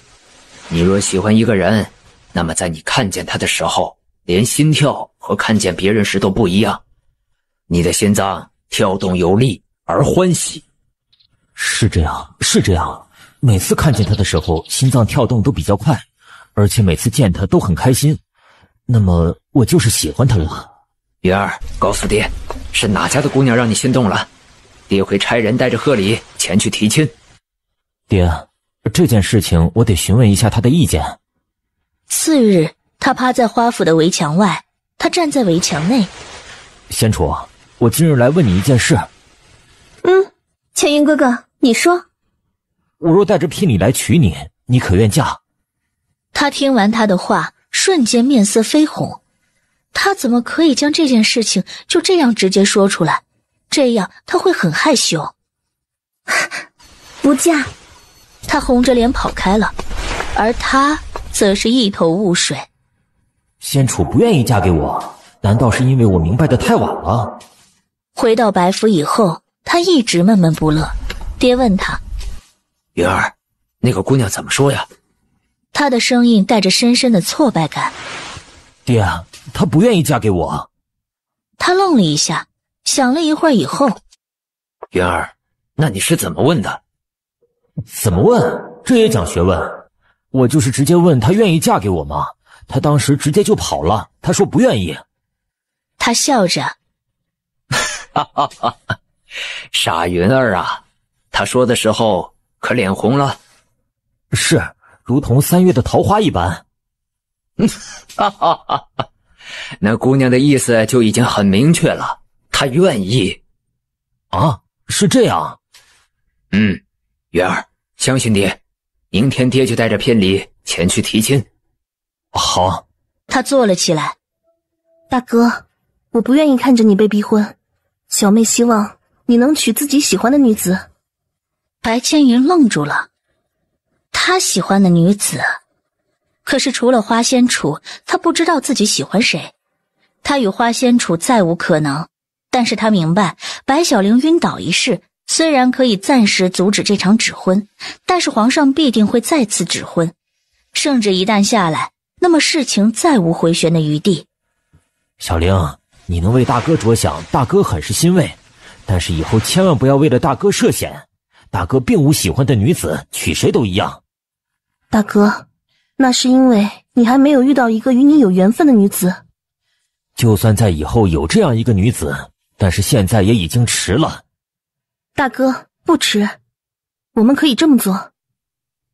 你若喜欢一个人，那么在你看见他的时候，连心跳和看见别人时都不一样。你的心脏跳动有力而欢喜。是这样，是这样。每次看见他的时候，心脏跳动都比较快，而且每次见他都很开心。那么我就是喜欢他了。元儿，告诉爹，是哪家的姑娘让你心动了？爹会差人带着贺礼前去提亲。爹，这件事情我得询问一下他的意见。次日，他趴在花府的围墙外，他站在围墙内。仙楚，我今日来问你一件事。千云哥哥，你说。我若带着聘礼来娶你，你可愿嫁？他听完他的话，瞬间面色绯红。他怎么可以将这件事情就这样直接说出来？这样他会很害羞。不嫁。他红着脸跑开了，而他则是一头雾水。仙楚不愿意嫁给我，难道是因为我明白的太晚了？回到白府以后，他一直闷闷不乐。爹问他：云儿，那个姑娘怎么说呀？他的声音带着深深的挫败感。爹，她不愿意嫁给我。他愣了一下，想了一会儿以后，云儿，那你是怎么问的？怎么问？这也讲学问。我就是直接问她愿意嫁给我吗？她当时直接就跑了，她说不愿意。他笑着，哈哈哈哈，傻云儿啊，她说的时候可脸红了？是，如同3月的桃花一般。哈哈哈哈，那姑娘的意思就已经很明确了，她愿意。啊，是这样。云儿，相信爹，明天爹就带着聘礼前去提亲。好。他坐了起来。大哥，我不愿意看着你被逼婚，小妹希望你能娶自己喜欢的女子。白千云愣住了，他喜欢的女子，可是除了花仙楚，他不知道自己喜欢谁。他与花仙楚再无可能，但是他明白白小玲晕倒一事虽然可以暂时阻止这场指婚，但是皇上必定会再次指婚，圣旨一旦下来，那么事情再无回旋的余地。小玲，你能为大哥着想，大哥很是欣慰，但是以后千万不要为了大哥涉险。大哥并无喜欢的女子，娶谁都一样。大哥，那是因为你还没有遇到一个与你有缘分的女子。就算在以后有这样一个女子，但是现在也已经迟了。大哥，不迟，我们可以这么做。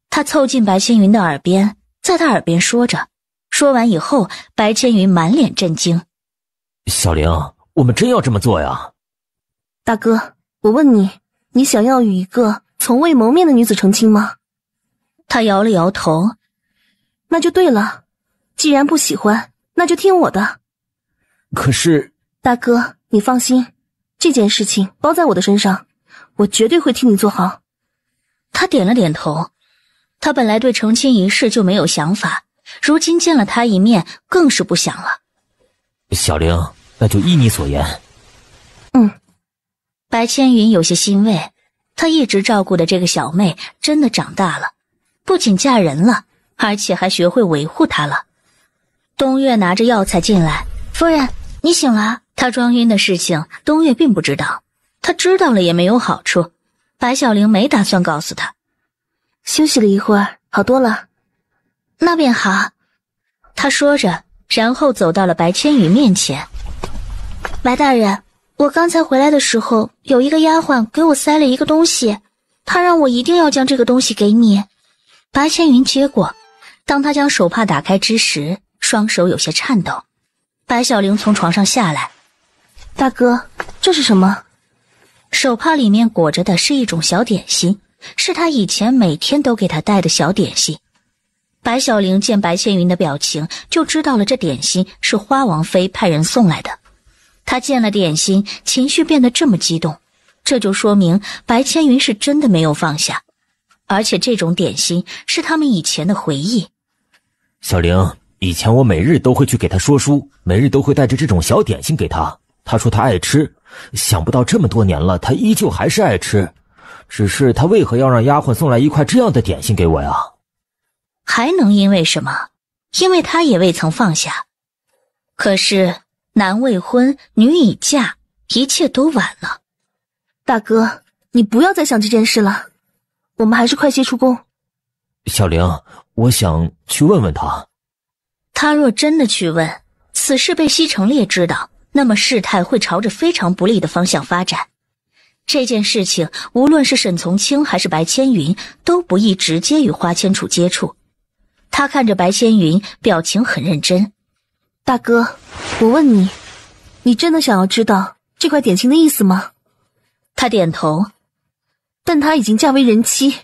他凑近白千云的耳边，在他耳边说着，说完以后，白千云满脸震惊。小玲，我们真要这么做呀？大哥，我问你，你想要与一个从未谋面的女子成亲吗？他摇了摇头。那就对了，既然不喜欢，那就听我的。可是，大哥，你放心，这件事情包在我的身上，我绝对会替你做好。他点了点头。他本来对成亲一事就没有想法，如今见了他一面，更是不想了。小玲，那就依你所言。白千云有些欣慰，她一直照顾的这个小妹真的长大了，不仅嫁人了，而且还学会维护她了。东岳拿着药材进来，夫人，你醒了。她装晕的事情，东岳并不知道，他知道了也没有好处。白小玲没打算告诉他。休息了一会儿，好多了。那便好。他说着，然后走到了白千云面前。白大人，我刚才回来的时候，有一个丫鬟给我塞了一个东西，她让我一定要将这个东西给你。白千云接过，当他将手帕打开之时，双手有些颤抖。白小玲从床上下来。大哥，这是什么？手帕里面裹着的是一种小点心，是他以前每天都给他带的小点心。白小玲见白千云的表情，就知道了这点心是花王妃派人送来的。他见了点心，情绪变得这么激动，这就说明白千云是真的没有放下，而且这种点心是他们以前的回忆。小玲，以前我每日都会去给他说书，每日都会带着这种小点心给他，他说他爱吃，想不到这么多年了，他依旧还是爱吃。只是他为何要让丫鬟送来一块这样的点心给我呀？还能因为什么？因为他也未曾放下。可是男未婚，女已嫁，一切都晚了。大哥，你不要再想这件事了，我们还是快些出宫。小玲，我想去问问他。他若真的去问，此事被西城烈知道，那么事态会朝着非常不利的方向发展。这件事情，无论是沈从清还是白千云，都不宜直接与花千楚接触。他看着白千云，表情很认真。大哥，我问你，你真的想要知道这块点心的意思吗？他点头。但她已经嫁为人妻。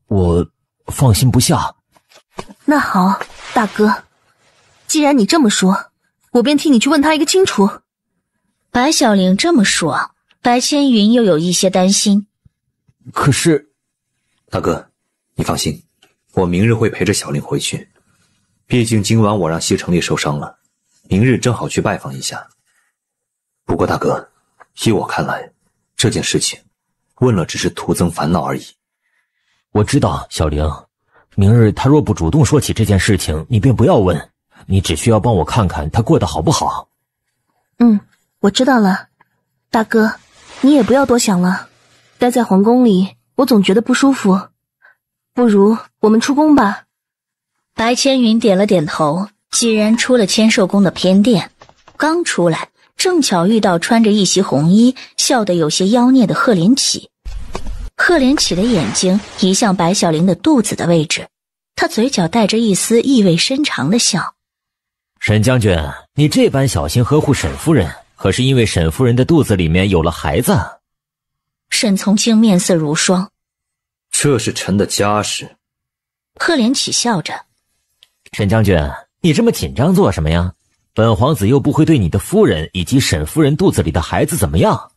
我放心不下。那好，大哥，既然你这么说，我便替你去问他一个清楚。白小玲这么说，白千云又有一些担心。可是，大哥，你放心，我明日会陪着小玲回去。毕竟今晚我让西城烈受伤了，明日正好去拜访一下。不过大哥，依我看来，这件事情问了只是徒增烦恼而已。我知道，小玲，明日他若不主动说起这件事情，你便不要问，你只需要帮我看看他过得好不好。我知道了，大哥，你也不要多想了。待在皇宫里，我总觉得不舒服，不如我们出宫吧。白千云点了点头，几人出了千寿宫的偏殿，刚出来，正巧遇到穿着一袭红衣、笑得有些妖孽的赫连起。赫连起的眼睛移向白小玲的肚子的位置，他嘴角带着一丝意味深长的笑。沈将军，你这般小心呵护沈夫人，可是因为沈夫人的肚子里面有了孩子？沈从清面色如霜。这是臣的家事。赫连起笑着。沈将军，你这么紧张做什么呀？本皇子又不会对你的夫人以及沈夫人肚子里的孩子怎么样。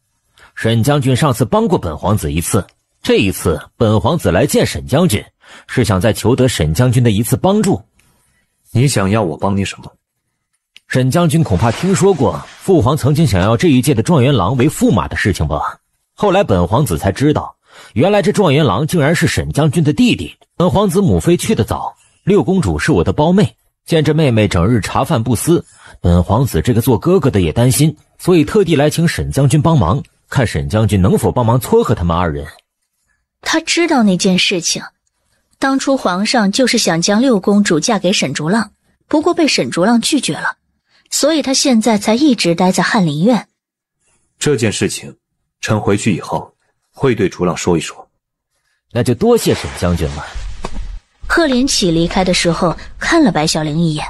沈将军上次帮过本皇子一次，这一次本皇子来见沈将军，是想再求得沈将军的一次帮助。你想要我帮你什么？沈将军恐怕听说过父皇曾经想要这一届的状元郎为驸马的事情吧？后来本皇子才知道，原来这状元郎竟然是沈将军的弟弟。本皇子母妃去得早，六公主是我的胞妹，见这妹妹整日茶饭不思，本皇子这个做哥哥的也担心，所以特地来请沈将军帮忙，看沈将军能否帮忙撮合他们二人。他知道那件事情，当初皇上就是想将六公主嫁给沈竹浪，不过被沈竹浪拒绝了，所以他现在才一直待在翰林院。这件事情臣回去以后会对竹浪说一说。那就多谢沈将军了。赫连起离开的时候看了白小玲一眼，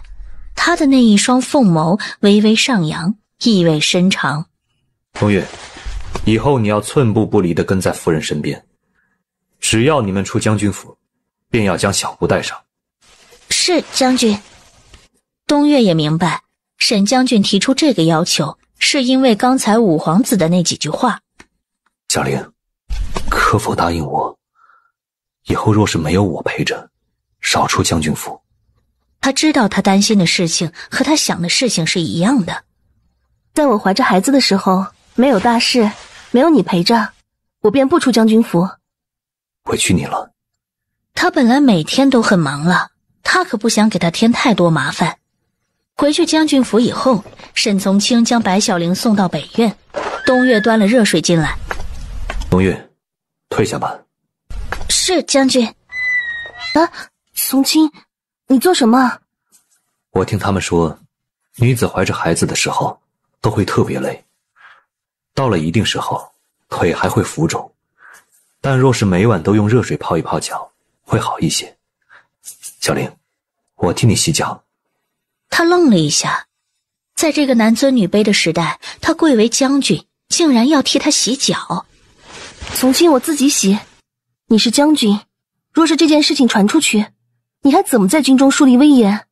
他的那一双凤眸微微上扬，意味深长。东岳，以后你要寸步不离地跟在夫人身边，只要你们出将军府，便要将小姑带上。是将军。东岳也明白沈将军提出这个要求是因为刚才五皇子的那几句话。小玲，可否答应我，以后若是没有我陪着，少出将军府？他知道他担心的事情和他想的事情是一样的。在我怀着孩子的时候，没有大事，没有你陪着，我便不出将军府。委屈你了。他本来每天都很忙了，他可不想给他添太多麻烦。回去将军府以后，沈从清将白小玲送到北院，东岳端了热水进来。东岳，退下吧。是将军。啊，从清，你做什么？我听他们说，女子怀着孩子的时候都会特别累，到了一定时候腿还会浮肿，但若是每晚都用热水泡一泡脚，会好一些。小玲，我替你洗脚。他愣了一下，在这个男尊女卑的时代，他贵为将军，竟然要替他洗脚。从清，我自己洗。你是将军，若是这件事情传出去，你还怎么在军中树立威严？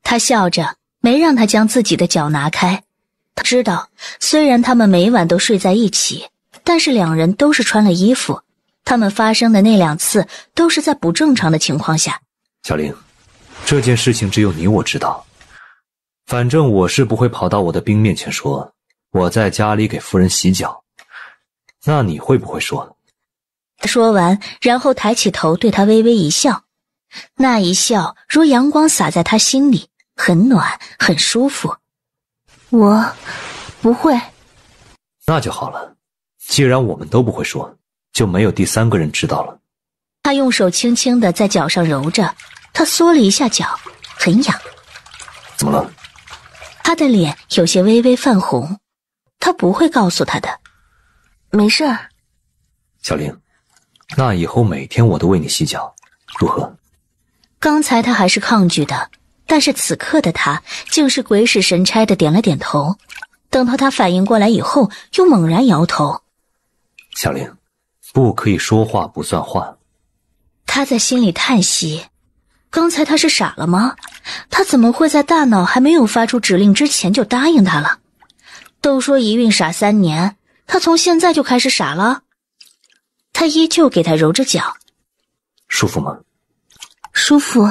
他笑着，没让他将自己的脚拿开。他知道，虽然他们每晚都睡在一起，但是两人都是穿了衣服。他们发生的那2次都是在不正常的情况下。小玲，这件事情只有你我知道，反正我是不会跑到我的兵面前说我在家里给夫人洗脚，那你会不会说？说完，然后抬起头对他微微一笑，那一笑如阳光洒在他心里，很暖很舒服。我不会。那就好了，既然我们都不会说，就没有第3个人知道了。他用手轻轻地在脚上揉着，他缩了一下脚，很痒。怎么了？他的脸有些微微泛红，他不会告诉他的。没事儿。小玲，那以后每天我都为你洗脚，如何？刚才他还是抗拒的，但是此刻的他竟是鬼使神差的点了点头。等到他反应过来以后，又猛然摇头。小玲，不可以说话不算话。他在心里叹息，刚才他是傻了吗？他怎么会在大脑还没有发出指令之前就答应他了？都说一孕傻3年，他从现在就开始傻了？他依旧给他揉着脚。舒服吗？舒服。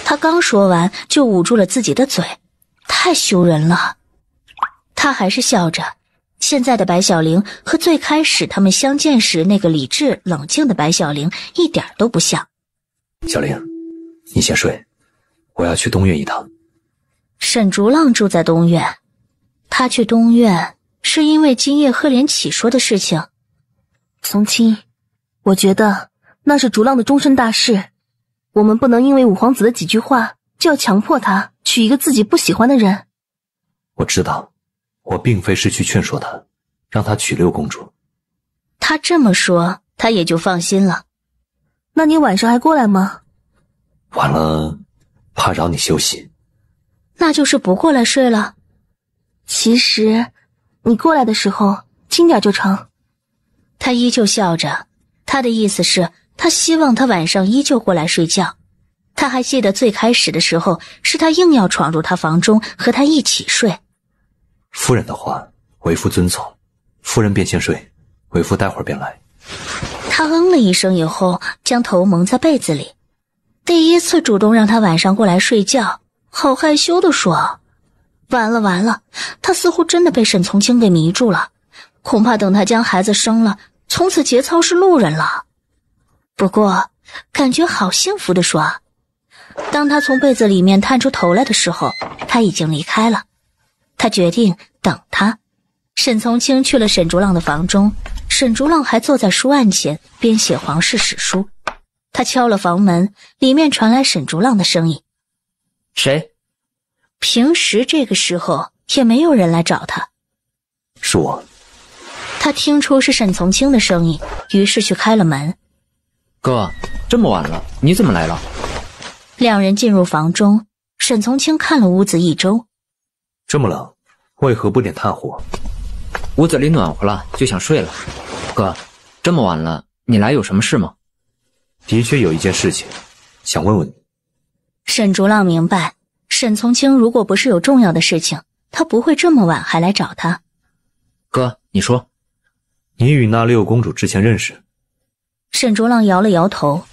他刚说完就捂住了自己的嘴，太羞人了。他还是笑着，现在的白小玲和最开始他们相见时那个理智冷静的白小玲一点都不像。小玲，你先睡，我要去东院一趟。沈竹浪住在东院。他去东院是因为今夜赫连起说的事情。从亲，我觉得那是竹浪的终身大事，我们不能因为五皇子的几句话就要强迫他娶一个自己不喜欢的人。我知道，我并非是去劝说他，让他娶六公主。他这么说，他也就放心了。那你晚上还过来吗？晚了，怕扰你休息。那就是不过来睡了。其实，你过来的时候轻点就成。他依旧笑着，他的意思是，他希望他晚上依旧过来睡觉。他还记得最开始的时候，是他硬要闯入他房中和他一起睡。夫人的话，为夫遵从。夫人便先睡，为夫待会儿便来。他嗯了一声以后，将头蒙在被子里。第一次主动让他晚上过来睡觉，好害羞地说。完了完了，他似乎真的被沈从清给迷住了，恐怕等他将孩子生了，从此节操是路人了。不过感觉好幸福地说。当他从被子里面探出头来的时候，他已经离开了。他决定等他。沈从清去了沈竹浪的房中，沈竹浪还坐在书案前编写皇室史书。他敲了房门，里面传来沈竹浪的声音。谁？平时这个时候也没有人来找他。是我。他听出是沈从清的声音，于是去开了门。哥，这么晚了，你怎么来了？两人进入房中，沈从清看了屋子一周。这么冷，为何不点炭火？屋子里暖和了，就想睡了。哥，这么晚了，你来有什么事吗？的确有一件事情，想问问你。沈竹浪明白，沈从清如果不是有重要的事情，他不会这么晚还来找他。哥，你说。你与那六公主之前认识？沈竹浪摇了摇头。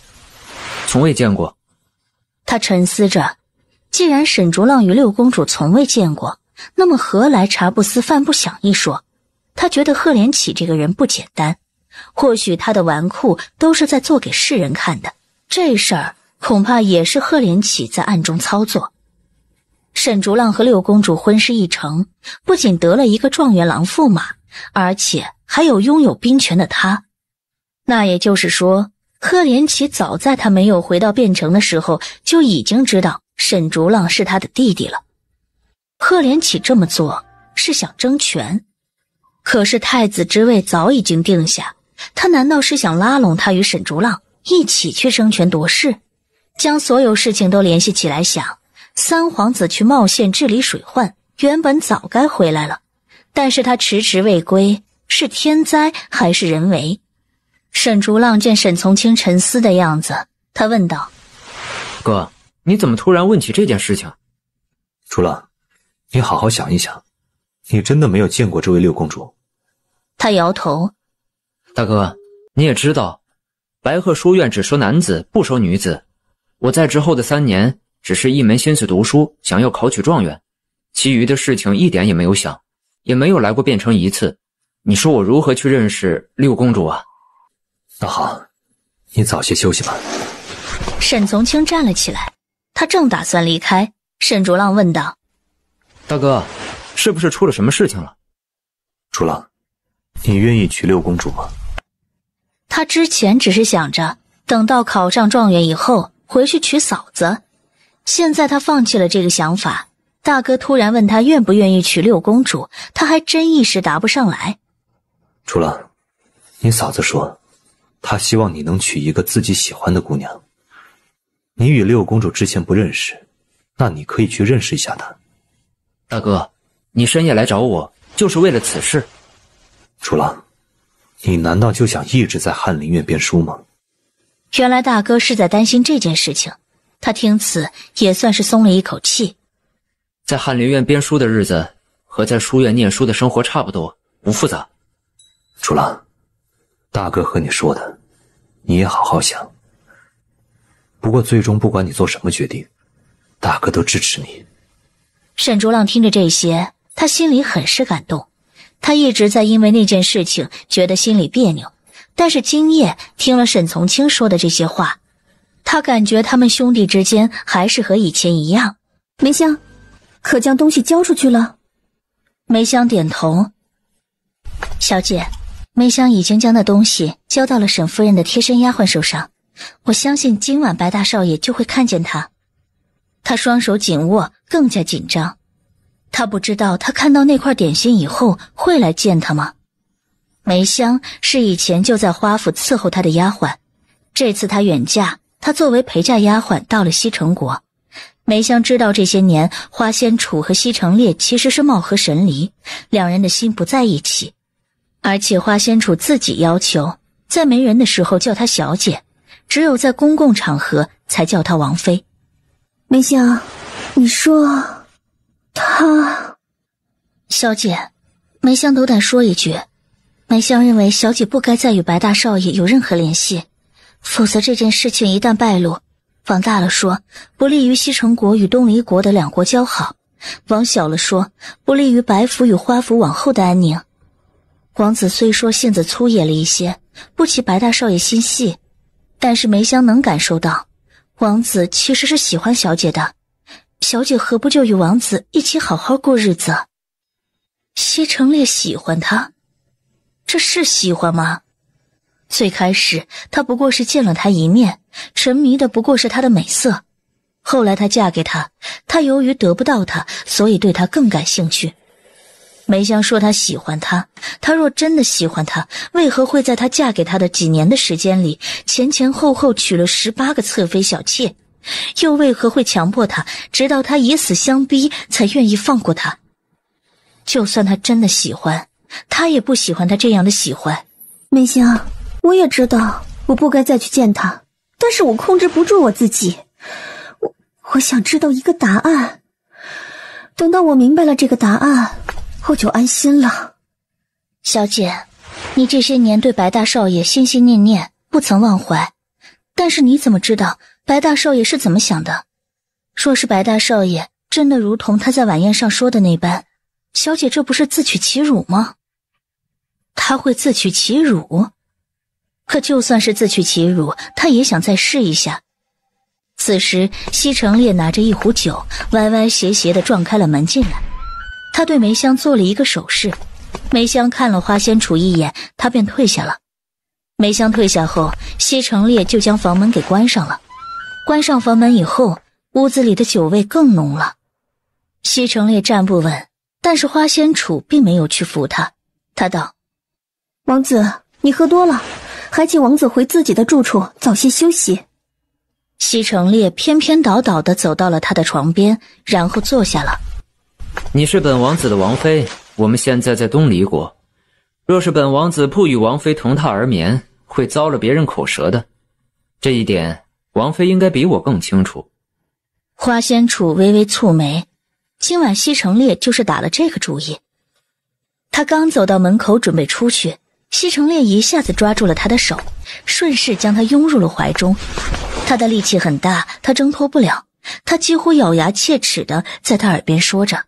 从未见过。他沉思着，既然沈竹浪与六公主从未见过，那么何来茶不思饭不想一说？他觉得赫连起这个人不简单，或许他的纨绔都是在做给世人看的，这事儿恐怕也是赫连起在暗中操作。沈竹浪和六公主婚事一成，不仅得了一个状元郎驸马，而且还有拥有兵权的他。那也就是说，赫连起早在他没有回到汴城的时候，就已经知道沈竹浪是他的弟弟了。赫连起这么做是想争权，可是太子之位早已经定下，他难道是想拉拢他与沈竹浪一起去争权夺势？将所有事情都联系起来想，三皇子去茂县治理水患，原本早该回来了，但是他迟迟未归，是天灾还是人为？沈竹浪见沈从清沉思的样子，他问道：哥，你怎么突然问起这件事情？竹浪，你好好想一想，你真的没有见过这位六公主？他摇头。大哥，你也知道，白鹤书院只收男子，不收女子。我在之后的3年，只是一门心思读书，想要考取状元，其余的事情一点也没有想，也没有来过汴城一次。你说我如何去认识六公主啊？那好，你早些休息吧。沈从清站了起来，他正打算离开，沈竹浪问道：大哥，是不是出了什么事情了？竹浪，你愿意娶六公主吗？他之前只是想着等到考上状元以后回去娶嫂子，现在他放弃了这个想法。大哥突然问他愿不愿意娶六公主，他还真一时答不上来。竹浪，你嫂子说她希望你能娶一个自己喜欢的姑娘。你与六公主之前不认识，那你可以去认识一下她。大哥，你深夜来找我就是为了此事？竹浪，你难道就想一直在翰林院编书吗？原来大哥是在担心这件事情，他听此也算是松了一口气。在翰林院编书的日子和在书院念书的生活差不多，不复杂。竹浪，大哥和你说的，你也好好想。不过最终不管你做什么决定，大哥都支持你。沈竹浪听着这些，他心里很是感动。他一直在因为那件事情觉得心里别扭，但是今夜听了沈从清说的这些话，他感觉他们兄弟之间还是和以前一样。梅香，可将东西交出去了？梅香点头。小姐，梅香已经将那东西交到了沈夫人的贴身丫鬟手上，我相信今晚白大少爷就会看见他。他双手紧握，更加紧张。他不知道他看到那块点心以后会来见他吗？梅香是以前就在花府伺候他的丫鬟，这次她远嫁，她作为陪嫁丫鬟到了西城国。梅香知道这些年花仙楚和西城烈其实是貌合神离，两人的心不在一起，而且花仙楚自己要求在没人的时候叫她小姐，只有在公共场合才叫她王妃。梅香，你说他……小姐，梅香斗胆说一句，梅香认为小姐不该再与白大少爷有任何联系，否则这件事情一旦败露，往大了说不利于西城国与东离国的两国交好，往小了说不利于白府与花府往后的安宁。王子虽说性子粗野了一些，不起白大少爷心细，但是梅香能感受到王子其实是喜欢小姐的，小姐何不就与王子一起好好过日子？西城烈喜欢他，这是喜欢吗？最开始他不过是见了他一面，沉迷的不过是他的美色，后来他嫁给他，他由于得不到他，所以对他更感兴趣。梅香说他喜欢他，他若真的喜欢他，为何会在他嫁给他的几年的时间里，前前后后娶了18个侧妃小妾，又为何会强迫他，直到他以死相逼才愿意放过他？就算他真的喜欢，他也不喜欢他这样的喜欢。梅香，我也知道我不该再去见他，但是我控制不住我自己，我想知道一个答案。等到我明白了这个答案，我就安心了。小姐，你这些年对白大少爷心心念念，不曾忘怀，但是你怎么知道白大少爷是怎么想的？若是白大少爷真的如同他在晚宴上说的那般，小姐这不是自取其辱吗？他会自取其辱？可就算是自取其辱，他也想再试一下。此时西城烈拿着一壶酒，歪歪斜斜地撞开了门进来。他对梅香做了一个手势，梅香看了花仙楚一眼，他便退下了。梅香退下后，西城烈就将房门给关上了。关上房门以后，屋子里的酒味更浓了。西城烈站不稳，但是花仙楚并没有去扶他。他道：王子，你喝多了，还请王子回自己的住处早些休息。西城烈偏偏倒倒地走到了他的床边，然后坐下了。你是本王子的王妃，我们现在在东离国，若是本王子不与王妃同榻而眠，会遭了别人口舌的，这一点王妃应该比我更清楚。花仙楚微微蹙眉，今晚西城烈就是打了这个主意。他刚走到门口准备出去，西城烈一下子抓住了他的手，顺势将他拥入了怀中。他的力气很大，他挣脱不了，他几乎咬牙切齿地在他耳边说着：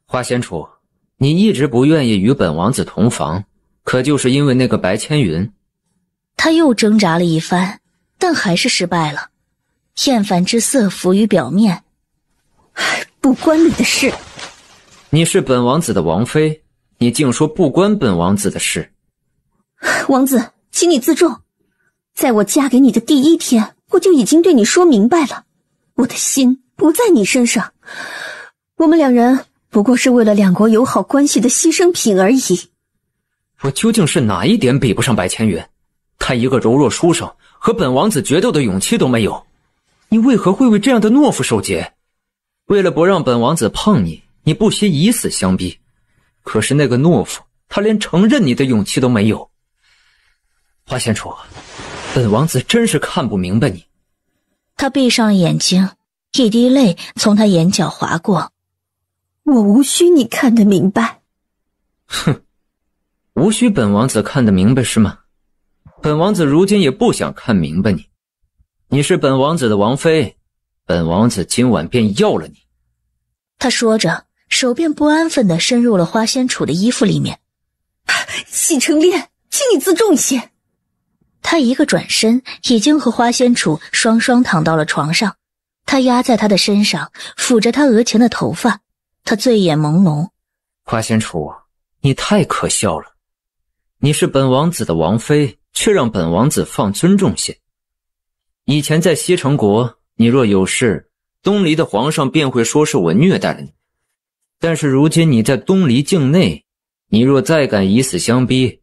花仙楚，你一直不愿意与本王子同房，可就是因为那个白千云。他又挣扎了一番，但还是失败了。厌烦之色浮于表面。不关你的事。你是本王子的王妃，你竟说不关本王子的事。王子，请你自重。在我嫁给你的第一天，我就已经对你说明白了，我的心不在你身上，我们两人不过是为了两国友好关系的牺牲品而已。我究竟是哪一点比不上白千云？他一个柔弱书生，和本王子决斗的勇气都没有，你为何会为这样的懦夫受劫？为了不让本王子碰你，你不惜以死相逼。可是那个懦夫，他连承认你的勇气都没有。花仙楚，本王子真是看不明白你。他闭上了眼睛，一滴泪从他眼角划过。我无需你看得明白。哼，无需本王子看得明白是吗？本王子如今也不想看明白你。你是本王子的王妃，本王子今晚便要了你。他说着，手便不安分地伸入了花仙楚的衣服里面。西城烈，请你自重一些。他一个转身，已经和花仙楚双双躺到了床上。他压在他的身上，抚着他额前的头发。他醉眼朦胧，花仙楚，你太可笑了！你是本王子的王妃，却让本王子放尊重些。以前在西城国，你若有事，东离的皇上便会说是我虐待了你。但是如今你在东离境内，你若再敢以死相逼，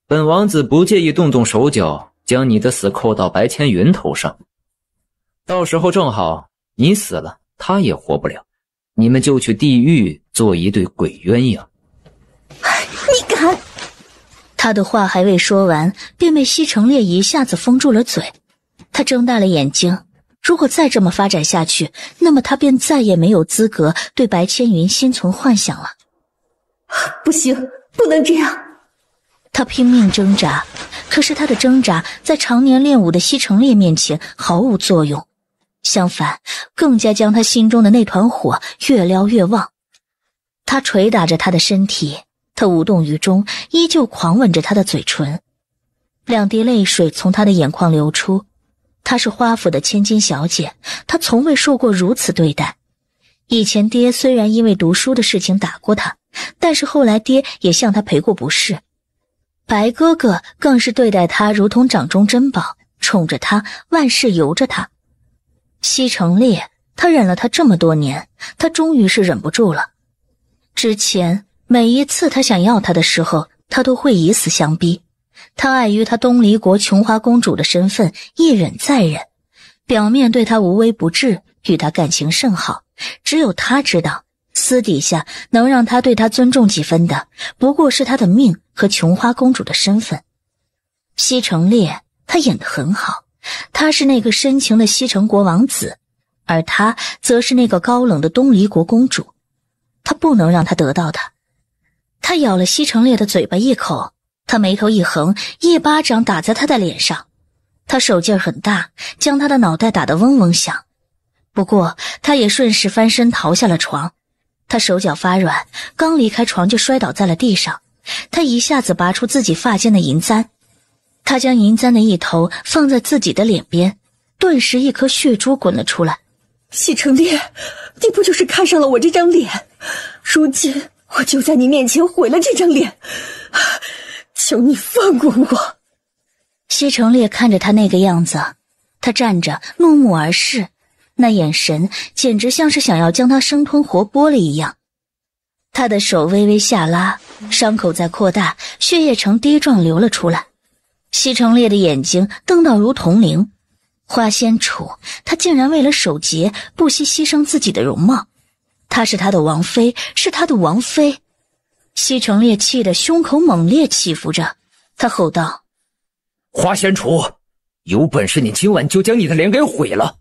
本王子不介意动动手脚，将你的死扣到白千云头上。到时候正好你死了，他也活不了，你们就去地狱做一对鬼鸳鸯。你敢！他的话还未说完，便被西城烈一下子封住了嘴。他睁大了眼睛，如果再这么发展下去，那么他便再也没有资格对白千云心存幻想了。不行，不能这样！他拼命挣扎，可是他的挣扎在常年练武的西城烈面前毫无作用，相反，更加将他心中的那团火越燎越旺。他捶打着他的身体，他无动于衷，依旧狂吻着他的嘴唇。2滴泪水从他的眼眶流出。她是花府的千金小姐，她从未受过如此对待。以前爹虽然因为读书的事情打过她，但是后来爹也向她赔过不是。白哥哥更是对待她如同掌中珍宝，宠着她，万事由着她。西城烈，他忍了她这么多年，他终于是忍不住了。之前每一次他想要她的时候，他都会以死相逼。他碍于他东离国琼花公主的身份，一忍再忍，表面对他无微不至，与他感情甚好，只有他知道，私底下能让他对他尊重几分的，不过是他的命和琼花公主的身份。西城烈，他演得很好，他是那个深情的西城国王子，而他则是那个高冷的东离国公主。他不能让他得到他。他咬了西城烈的嘴巴一口，他眉头一横，一巴掌打在他的脸上。他手劲很大，将他的脑袋打得嗡嗡响。不过他也顺势翻身逃下了床。他手脚发软，刚离开床就摔倒在了地上。他一下子拔出自己发间的银簪，他将银簪的一头放在自己的脸边，顿时一颗血珠滚了出来。西城烈，你不就是看上了我这张脸？如今我就在你面前毁了这张脸，求你放过我！西城烈看着他那个样子，他站着怒目而视，那眼神简直像是想要将他生吞活剥了一样。他的手微微下拉，伤口在扩大，血液呈滴状流了出来。西城烈的眼睛瞪到如铜铃。花仙楚，他竟然为了守节不惜牺牲自己的容貌。她是他的王妃，是他的王妃。西城烈气得胸口猛烈起伏着，他吼道：花仙楚，有本事你今晚就将你的脸给毁了。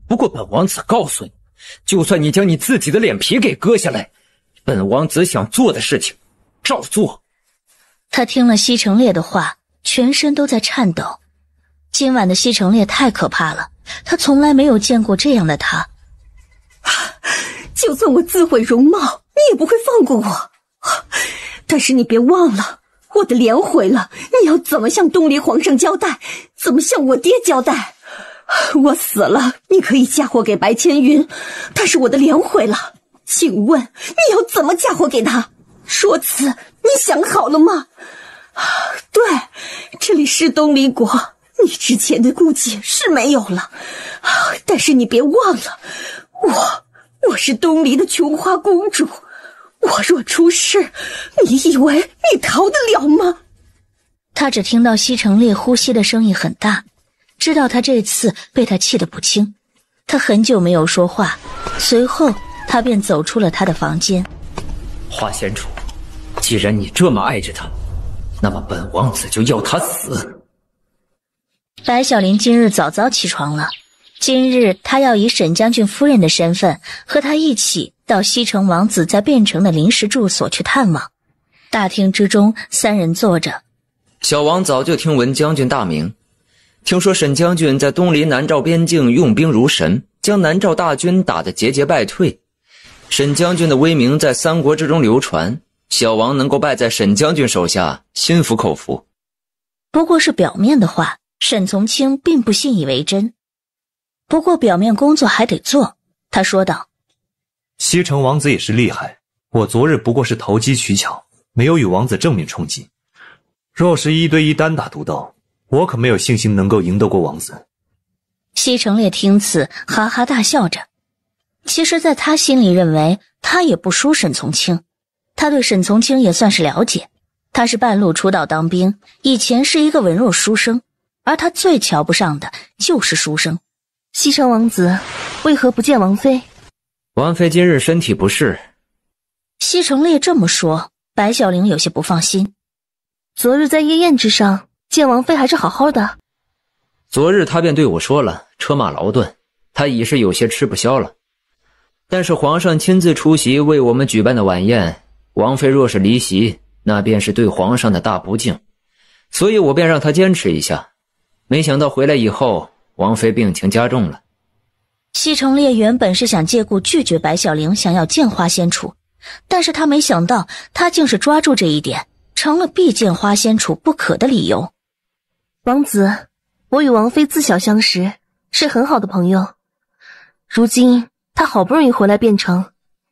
不过本王子告诉你，就算你将你自己的脸皮给割下来，本王子想做的事情照做。他听了西城烈的话，全身都在颤抖。今晚的西城烈太可怕了，他从来没有见过这样的他。就算我自毁容貌，你也不会放过我。但是你别忘了，我的脸毁了，你要怎么向东离皇上交代？怎么向我爹交代？我死了，你可以嫁祸给白千云，但是我的脸毁了，请问你要怎么嫁祸给他？说辞你想好了吗？对，这里是东离国，你之前的顾忌是没有了，但是你别忘了，我是东离的琼花公主，我若出事，你以为你逃得了吗？他只听到西城烈呼吸的声音很大，知道他这次被他气得不轻。他很久没有说话，随后他便走出了他的房间。花仙楚，既然你这么爱着他，那么本王子就要他死。白小林今日早早起床了，今日他要以沈将军夫人的身份和他一起到西城王子在汴城的临时住所去探望。大厅之中，3人坐着。小王早就听闻将军大名，听说沈将军在东离南诏边境用兵如神，将南诏大军打得节节败退。沈将军的威名在三国之中流传，小王能够败在沈将军手下，心服口服。不过是表面的话，沈从清并不信以为真。不过表面工作还得做，他说道：西城王子也是厉害，我昨日不过是投机取巧，没有与王子正面冲击。若是1对1单打独斗，我可没有信心能够赢得过王子。西城烈听此哈哈大笑着。其实在他心里认为他也不输沈从清，他对沈从清也算是了解，他是半路出道当兵，以前是一个文弱书生，而他最瞧不上的就是书生。西城王子为何不见王妃？王妃今日身体不适。西城烈这么说，白小玲有些不放心。昨日在夜宴之上见王妃还是好好的。昨日他便对我说了，车马劳顿，他已是有些吃不消了。但是皇上亲自出席为我们举办的晚宴，王妃若是离席，那便是对皇上的大不敬，所以我便让他坚持一下。没想到回来以后，王妃病情加重了。西城烈原本是想借故拒绝白小玲想要见花仙楚，但是他没想到他竟是抓住这一点，成了必见花仙楚不可的理由。王子，我与王妃自小相识，是很好的朋友。如今她好不容易回来汴城，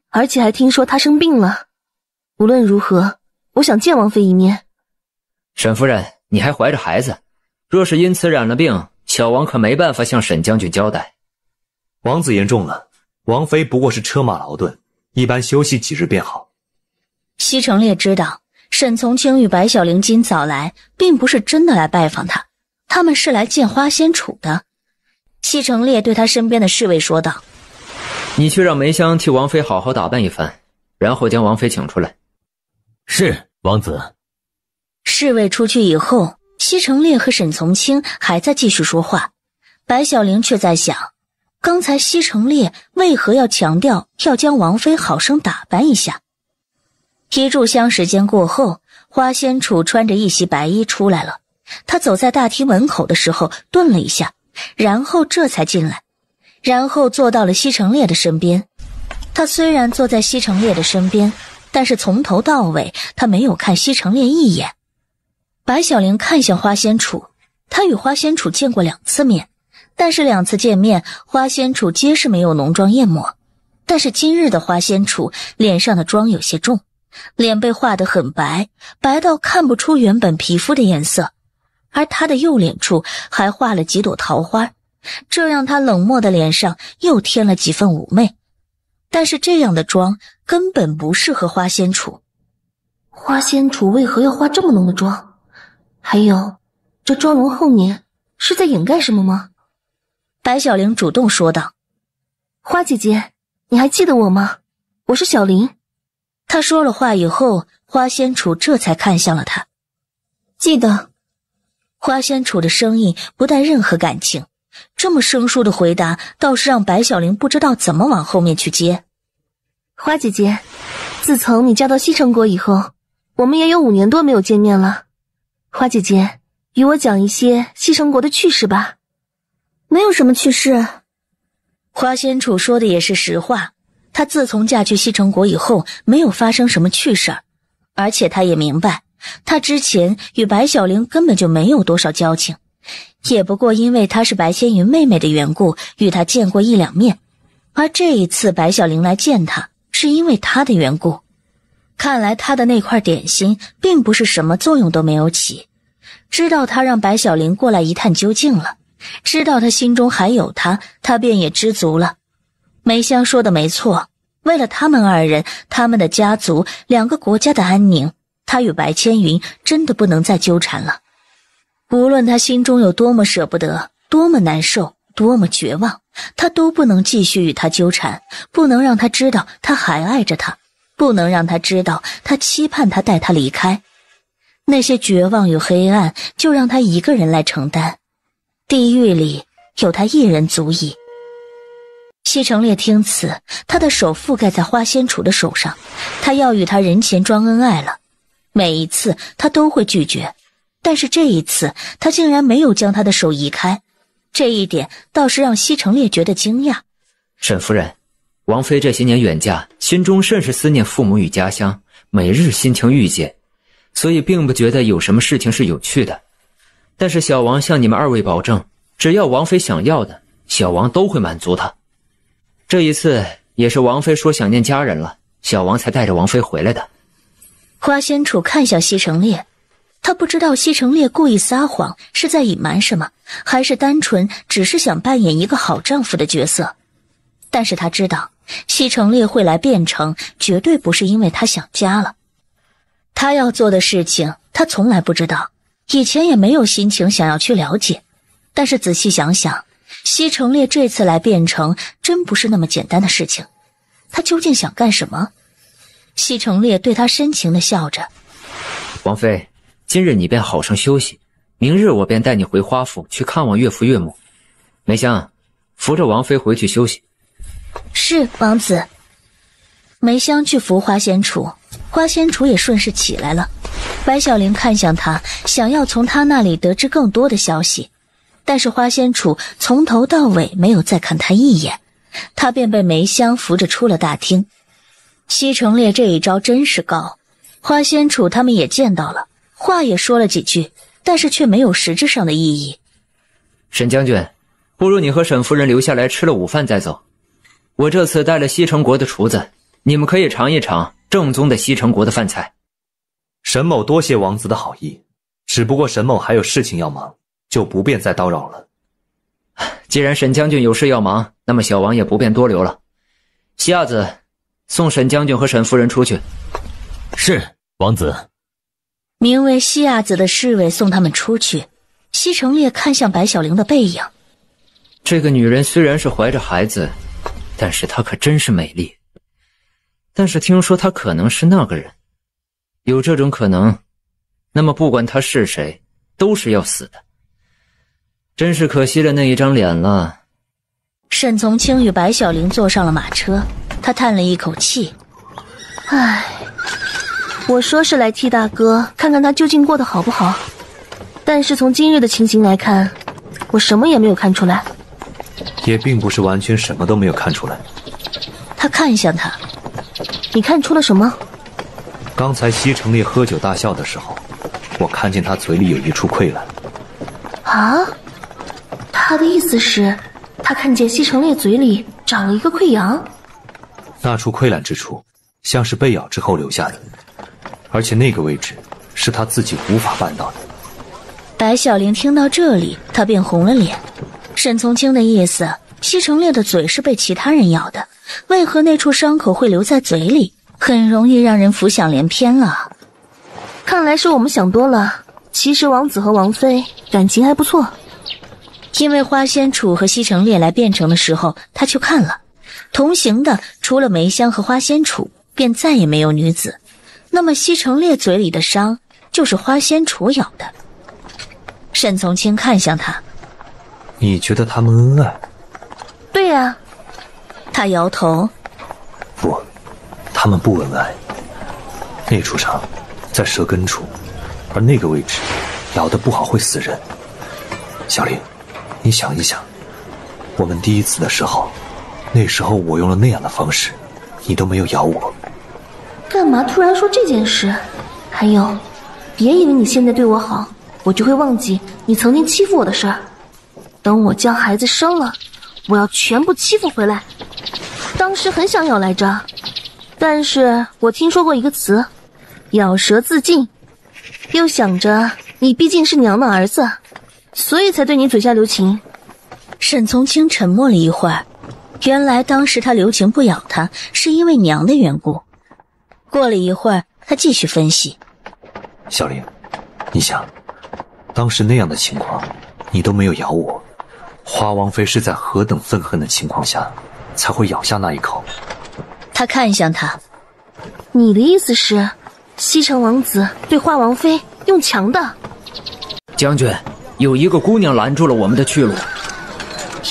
而且还听说她生病了。无论如何，我想见王妃一面。沈夫人，你还怀着孩子，若是因此染了病，小王可没办法向沈将军交代。王子言重了，王妃不过是车马劳顿，一般休息几日便好。西城烈知道沈从清与白小玲今早来并不是真的来拜访他，他们是来见花仙楚的。西城烈对他身边的侍卫说道：你去让梅香替王妃好好打扮一番，然后将王妃请出来。是，王子。侍卫出去以后，西城烈和沈从清还在继续说话，白小玲却在想，刚才西城烈为何要强调要将王妃好生打扮一下。一炷香时间过后，花仙楚穿着一袭白衣出来了。他走在大厅门口的时候顿了一下，然后这才进来，然后坐到了西城烈的身边。他虽然坐在西城烈的身边，但是从头到尾他没有看西城烈一眼。白小玲看向花仙楚，他与花仙楚见过2次面，但是2次见面，花仙楚皆是没有浓妆艳抹。但是今日的花仙楚脸上的妆有些重，脸被画得很白，白到看不出原本皮肤的颜色，而她的右脸处还画了几朵桃花，这让她冷漠的脸上又添了几分妩媚。但是这样的妆根本不适合花仙楚。花仙楚为何要化这么浓的妆？还有，这妆容后面是在掩盖什么吗？白小玲主动说道：花姐姐，你还记得我吗？我是小玲。她说了话以后，花仙楚这才看向了她。记得。花仙楚的声音不带任何感情，这么生疏的回答倒是让白小玲不知道怎么往后面去接。花姐姐，自从你嫁到西城国以后，我们也有5年多没有见面了。花姐姐，与我讲一些西城国的趣事吧。没有什么趣事。花仙楚说的也是实话，她自从嫁去西城国以后，没有发生什么趣事儿，而且她也明白，她之前与白小玲根本就没有多少交情，也不过因为她是白仙云妹妹的缘故，与她见过1-2面，而这一次白小玲来见她，是因为她的缘故。看来她的那块点心并不是什么作用都没有起，知道她让白小玲过来一探究竟了，知道她心中还有她，她便也知足了。梅香说的没错，为了他们2人，他们的家族2个国家的安宁，她与白千云真的不能再纠缠了。无论她心中有多么舍不得，多么难受，多么绝望，她都不能继续与他纠缠，不能让他知道他还爱着他，不能让他知道他期盼他带他离开。那些绝望与黑暗就让他一个人来承担，地狱里有他一人足矣。西城烈听此，他的手覆盖在花仙楚的手上，他要与他人前装恩爱了。每一次他都会拒绝，但是这一次他竟然没有将他的手移开，这一点倒是让西城烈觉得惊讶。沈夫人，王妃这些年远嫁，心中甚是思念父母与家乡，每日心情郁结，所以并不觉得有什么事情是有趣的。但是小王向你们2位保证，只要王妃想要的，小王都会满足她。这一次也是王妃说想念家人了，小王才带着王妃回来的。花仙楚看向西城烈，他不知道西城烈故意撒谎是在隐瞒什么，还是单纯只是想扮演一个好丈夫的角色。但是他知道西城烈会来汴城，绝对不是因为他想家了。他要做的事情他从来不知道，以前也没有心情想要去了解。但是仔细想想，西城烈这次来汴城真不是那么简单的事情。他究竟想干什么？西城烈对他深情地笑着。王妃，今日你便好生休息，明日我便带你回花府去看望岳父岳母。梅香，扶着王妃回去休息。是，王子。梅香去扶花仙楚，花仙楚也顺势起来了。白小玲看向他，想要从他那里得知更多的消息，但是花仙楚从头到尾没有再看他一眼，他便被梅香扶着出了大厅。西城烈这一招真是高，花仙楚他们也见到了，话也说了几句，但是却没有实质上的意义。沈将军，不如你和沈夫人留下来吃了午饭再走。我这次带了西城国的厨子，你们可以尝一尝正宗的西城国的饭菜。沈某多谢王子的好意，只不过沈某还有事情要忙，就不便再叨扰了。既然沈将军有事要忙，那么小王也不便多留了。西亚子，送沈将军和沈夫人出去。是，王子。名为西亚子的侍卫送他们出去。西城烈看向白小玲的背影，这个女人虽然是怀着孩子，但是她可真是美丽。但是听说她可能是那个人，有这种可能，那么不管她是谁，都是要死的。真是可惜了那一张脸了。沈从清与白小玲坐上了马车，他叹了一口气。唉，我说是来替大哥看看他究竟过得好不好，但是从今日的情形来看，我什么也没有看出来。也并不是完全什么都没有看出来。他看向他，你看出了什么？刚才西城烈喝酒大笑的时候，我看见他嘴里有一处溃烂。啊？他的意思是，他看见西城烈嘴里长了一个溃疡？那处溃烂之处，像是被咬之后留下的，而且那个位置是他自己无法办到的。白小玲听到这里，她便红了脸。沈从清的意思，西城烈的嘴是被其他人咬的，为何那处伤口会留在嘴里？很容易让人浮想联翩啊。看来是我们想多了，其实王子和王妃感情还不错。因为花仙楚和西城烈来汴城的时候，他去看了，同行的除了梅香和花仙楚，便再也没有女子。那么西城烈嘴里的伤，就是花仙楚咬的。沈从清看向他，你觉得他们恩爱？对呀。他摇头，不，他们不恩爱。那处伤在舌根处，而那个位置咬得不好会死人。小玲，你想一想，我们第一次的时候，那时候我用了那样的方式，你都没有咬我。干嘛突然说这件事？还有，别以为你现在对我好，我就会忘记你曾经欺负我的事儿。等我将孩子生了，我要全部欺负回来。当时很想咬来着，但是我听说过一个词，咬舌自尽。又想着你毕竟是娘的儿子，所以才对你嘴下留情。沈从清沉默了一会儿，原来当时他留情不咬他，是因为娘的缘故。过了一会儿，他继续分析。小玲，你想，当时那样的情况，你都没有咬我，花王妃是在何等愤恨的情况下，才会咬下那一口？他看向他，你的意思是，西城王子对花王妃用强的？将军，有一个姑娘拦住了我们的去路。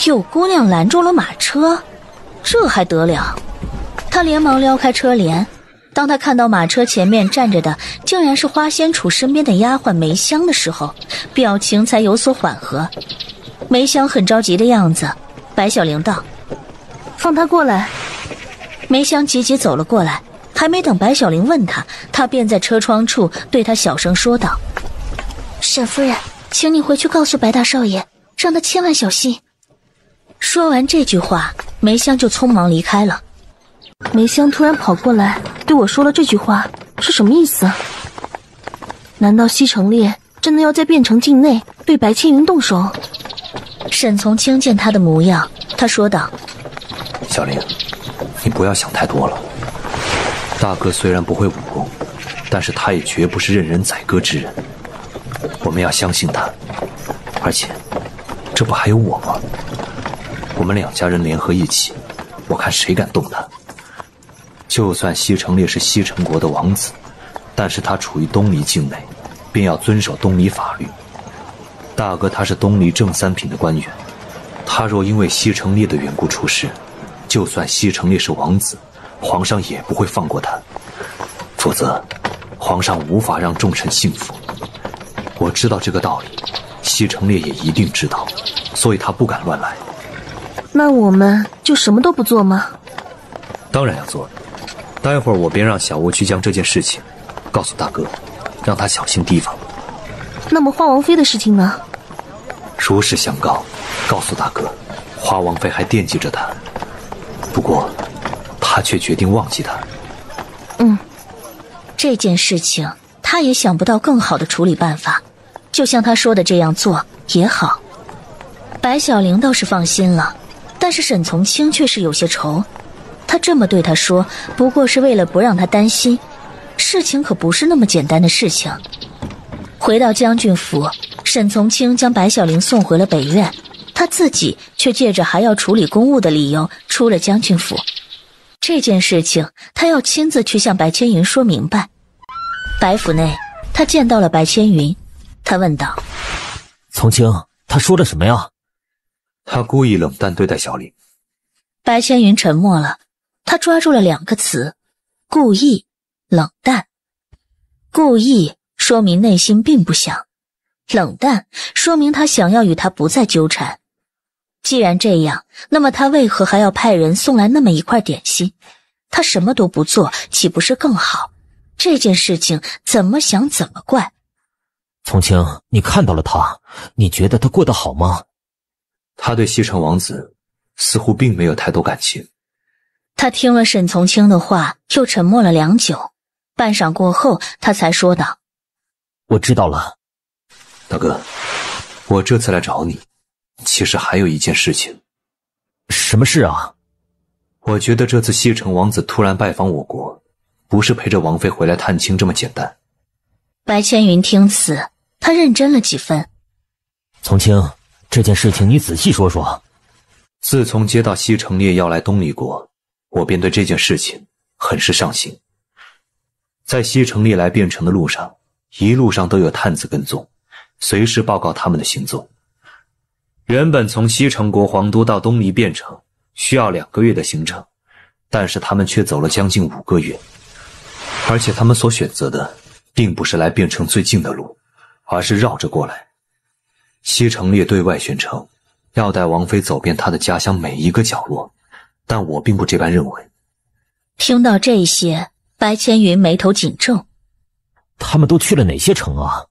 有姑娘拦住了马车，这还得了？他连忙撩开车帘，当他看到马车前面站着的竟然是花仙楚身边的丫鬟梅香的时候，表情才有所缓和。梅香很着急的样子，白小玲道：放他过来。梅香急急走了过来，还没等白小玲问他，他便在车窗处对他小声说道：沈夫人，请你回去告诉白大少爷，让他千万小心。说完这句话，梅香就匆忙离开了。梅香突然跑过来对我说了这句话，是什么意思？难道西城烈真的要在汴城境内对白千云动手？沈从清见他的模样，他说道：小玲，你不要想太多了。大哥虽然不会武功，但是他也绝不是任人宰割之人。我们要相信他，而且这不还有我吗？我们两家人联合一起，我看谁敢动他。就算西城烈是西城国的王子，但是他处于东离境内，便要遵守东离法律。大哥他是东离正三品的官员，他若因为西城烈的缘故出事，就算西城烈是王子，皇上也不会放过他，否则皇上无法让众臣幸福。我知道这个道理，西城烈也一定知道，所以他不敢乱来。那我们就什么都不做吗？当然要做了。待会儿我便让小吴去将这件事情告诉大哥，让他小心提防。那么花王妃的事情呢？如实相告，告诉大哥，花王妃还惦记着他，不过他却决定忘记他。这件事情他也想不到更好的处理办法，就像他说的这样做也好。白小玲倒是放心了，但是沈从清却是有些愁。他这么对他说，不过是为了不让他担心，事情可不是那么简单的事情。回到将军府，沈从清将白小玲送回了北院，他自己却借着还要处理公务的理由出了将军府。这件事情他要亲自去向白千云说明白。白府内，他见到了白千云，他问道：从清，他说了什么呀？他故意冷淡对待小玲。白千云沉默了，他抓住了两个词：故意、冷淡。故意说明内心并不想，冷淡说明他想要与他不再纠缠。既然这样，那么他为何还要派人送来那么一块点心？他什么都不做，岂不是更好？这件事情怎么想怎么怪。从清，你看到了他，你觉得他过得好吗？他对西城王子似乎并没有太多感情。他听了沈从清的话，又沉默了良久，半晌过后，他才说道：我知道了。大哥，我这次来找你，其实还有一件事情。什么事啊？我觉得这次西城王子突然拜访我国，不是陪着王妃回来探亲这么简单。白千云听此，他认真了几分。从清，这件事情你仔细说说。自从接到西城烈要来东离国，我便对这件事情很是上心。在西城烈来汴城的路上，一路上都有探子跟踪，随时报告他们的行踪。原本从西城国皇都到东离汴城需要2个月的行程，但是他们却走了将近5个月，而且他们所选择的并不是来汴城最近的路，而是绕着过来。西城烈对外宣称要带王妃走遍他的家乡每一个角落，但我并不这般认为。听到这些，白千云眉头紧皱。他们都去了哪些城啊？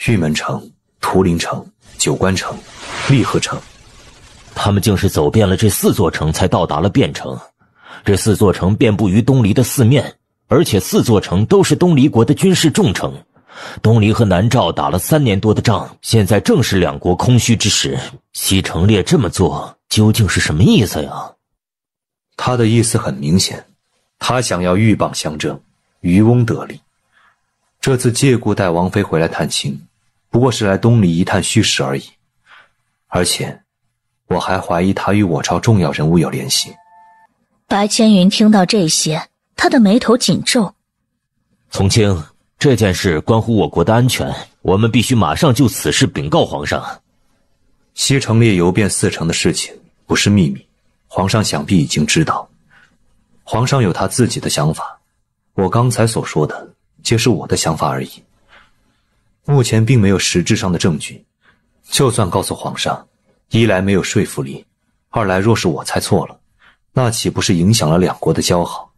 玉门城、图林城、九关城、利河城。他们竟是走遍了这4座城才到达了汴城。这4座城遍布于东离的4面，而且4座城都是东离国的军事重城。东离和南诏打了3年多的仗，现在正是2国空虚之时。西城烈这么做究竟是什么意思呀？他的意思很明显，他想要鹬蚌相争，渔翁得利。这次借故带王妃回来探亲，不过是来东离一探虚实而已。而且我还怀疑他与我朝重要人物有联系。白千云听到这些，他的眉头紧皱。从清，这件事关乎我国的安全，我们必须马上就此事禀告皇上。西城烈游遍4城的事情不是秘密，皇上想必已经知道。皇上有他自己的想法，我刚才所说的皆是我的想法而已。目前并没有实质上的证据，就算告诉皇上，一来没有说服力，二来若是我猜错了，那岂不是影响了2国的交好？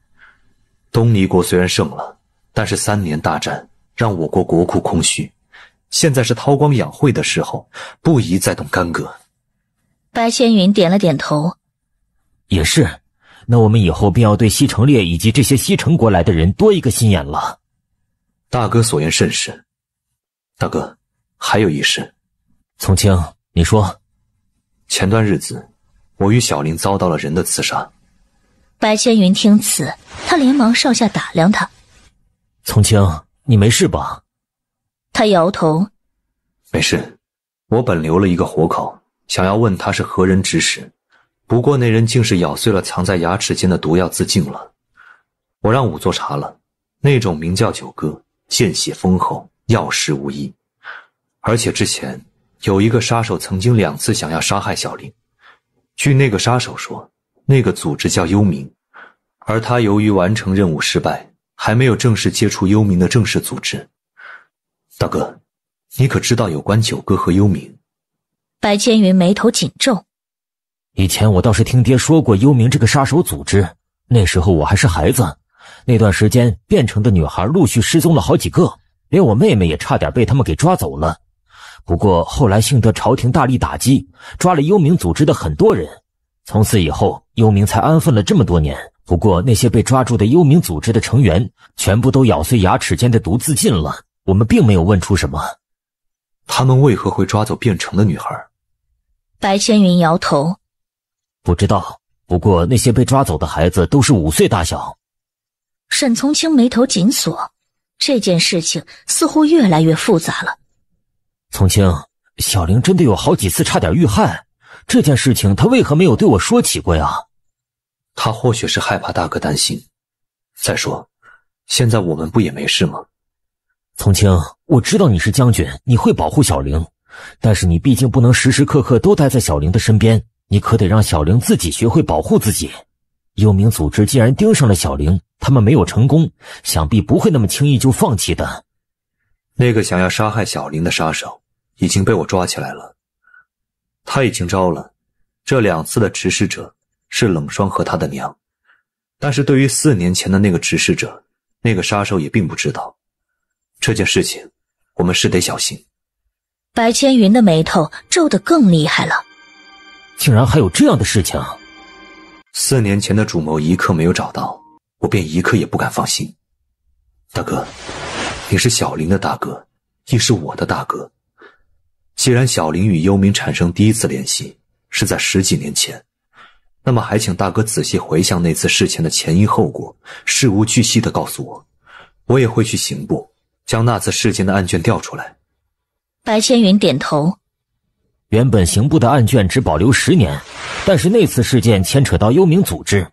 东离国虽然胜了，但是3年大战让我国国库空虚，现在是韬光养晦的时候，不宜再动干戈。白千云点了点头。也是，那我们以后便要对西城烈以及这些西城国来的人多一个心眼了。大哥所言甚是。大哥，还有一事。从清，你说。前段日子，我与小玲遭到了人的刺杀。白千云听此，他连忙上下打量他。从清，你没事吧？他摇头。没事，我本留了一个活口，想要问他是何人指使，不过那人竟是咬碎了藏在牙齿间的毒药自尽了。我让仵作查了，那种名叫九哥，见血丰厚，药石无异。而且之前有一个杀手曾经2次想要杀害小玲，据那个杀手说，那个组织叫幽冥，而他由于完成任务失败，还没有正式接触幽冥的正式组织。大哥，你可知道有关九哥和幽冥？白千云眉头紧皱。以前我倒是听爹说过幽冥这个杀手组织，那时候我还是孩子，那段时间汴城的女孩陆续失踪了好几个，连我妹妹也差点被他们给抓走了。不过后来幸得朝廷大力打击，抓了幽冥组织的很多人，从此以后幽冥才安分了这么多年。不过那些被抓住的幽冥组织的成员全部都咬碎牙齿间的毒自尽了，我们并没有问出什么。他们为何会抓走汴城的女孩？白千云摇头。不知道，不过那些被抓走的孩子都是5岁大小。沈从清眉头紧锁，这件事情似乎越来越复杂了。从清，小玲真的有好几次差点遇害，这件事情她为何没有对我说起过呀？她或许是害怕大哥担心。再说，现在我们不也没事吗？从清，我知道你是将军，你会保护小玲，但是你毕竟不能时时刻刻都待在小玲的身边，你可得让小玲自己学会保护自己。幽冥组织既然盯上了小玲，他们没有成功，想必不会那么轻易就放弃的。那个想要杀害小玲的杀手已经被我抓起来了，他已经招了这2次的指使者是冷霜和他的娘，但是对于4年前的那个指使者，那个杀手也并不知道。这件事情我们是得小心。白千云的眉头皱得更厉害了。竟然还有这样的事情！4年前的主谋一刻没有找到，我便一刻也不敢放心。大哥，你是小玲的大哥，亦是我的大哥。既然小玲与幽冥产生第一次联系是在10几年前，那么还请大哥仔细回想那次事前的前因后果，事无巨细地告诉我，我也会去刑部将那次事件的案卷调出来。白千云点头。原本刑部的案卷只保留10年，但是那次事件牵扯到幽冥组织，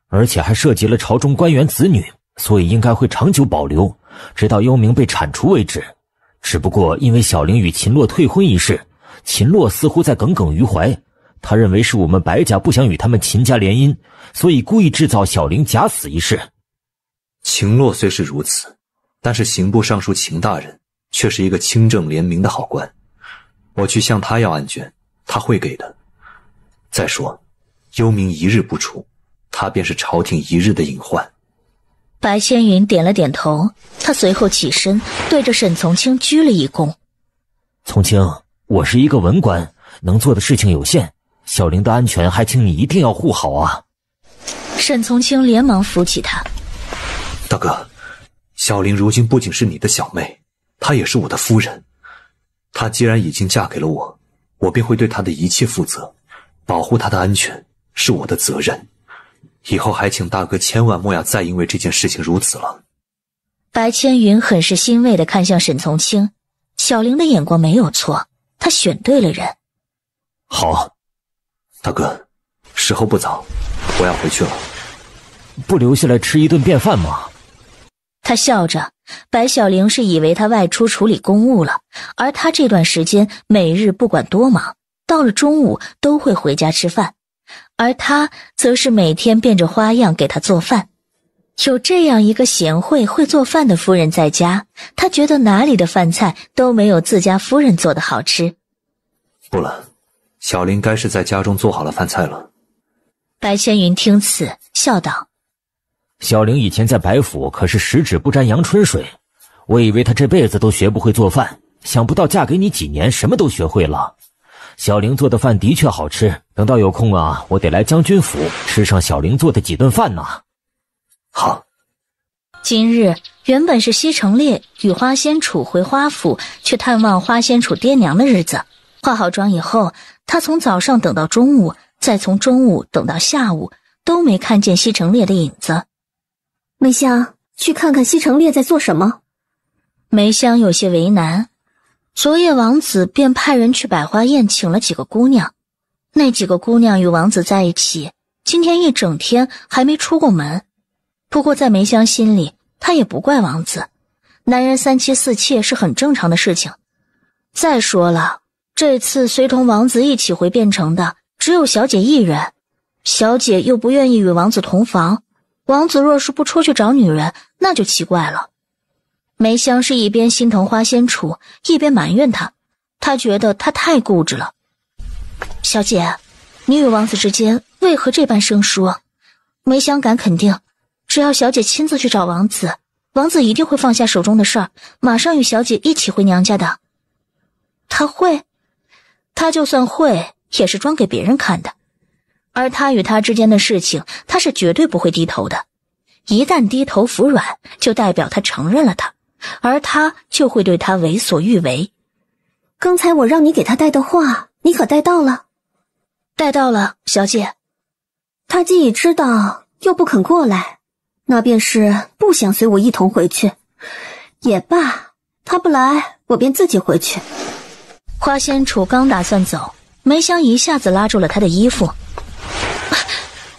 而且还涉及了朝中官员子女，所以应该会长久保留，直到幽冥被铲除为止。只不过因为小玲与秦洛退婚一事，秦洛似乎在耿耿于怀，他认为是我们白家不想与他们秦家联姻，所以故意制造小玲假死一事。秦洛虽是如此，但是刑部尚书秦大人却是一个清正廉明的好官，我去向他要案卷，他会给的。再说，幽冥一日不除，他便是朝廷一日的隐患。白千云点了点头，他随后起身对着沈从清鞠了一躬。从清，我是一个文官，能做的事情有限，小玲的安全还请你一定要护好啊。沈从清连忙扶起他。大哥，小玲如今不仅是你的小妹，她也是我的夫人。她既然已经嫁给了我，我便会对她的一切负责，保护她的安全是我的责任。以后还请大哥千万莫要再因为这件事情如此了。白千云很是欣慰地看向沈从清，小玲的眼光没有错，他选对了人。好。大哥，时候不早，我要回去了。不留下来吃一顿便饭吗？他笑着，白小玲是以为他外出处理公务了，而他这段时间每日不管多忙，到了中午都会回家吃饭，而他则是每天变着花样给他做饭。有这样一个贤惠会做饭的夫人在家，他觉得哪里的饭菜都没有自家夫人做的好吃。不了，小玲该是在家中做好了饭菜了。白千云听此笑道，小玲以前在白府可是10指不沾阳春水，我以为她这辈子都学不会做饭，想不到嫁给你几年什么都学会了。小玲做的饭的确好吃，等到有空啊，我得来将军府吃上小玲做的几顿饭呢。好。今日原本是西城烈与花仙楚回花府去探望花仙楚爹娘的日子，化好妆以后，他从早上等到中午，再从中午等到下午，都没看见西城烈的影子。梅香，去看看西城烈在做什么。梅香有些为难，昨夜王子便派人去百花宴请了几个姑娘，那几个姑娘与王子在一起，今天一整天还没出过门。不过在梅香心里，她也不怪王子，男人三妻四妾是很正常的事情。再说了，这次随同王子一起回汴城的只有小姐一人，小姐又不愿意与王子同房，王子若是不出去找女人，那就奇怪了。梅香是一边心疼花仙楚，一边埋怨他，她觉得他太固执了。小姐，你与王子之间为何这般生疏？梅香敢肯定，只要小姐亲自去找王子，王子一定会放下手中的事儿，马上与小姐一起回娘家的。他会？他就算会，也是装给别人看的。而他与他之间的事情，他是绝对不会低头的。一旦低头服软，就代表他承认了他，而他就会对他为所欲为。刚才我让你给他带的话，你可带到了？带到了，小姐。他既已知道，又不肯过来，那便是不想随我一同回去。也罢，他不来，我便自己回去。花仙楚刚打算走，梅香一下子拉住了他的衣服。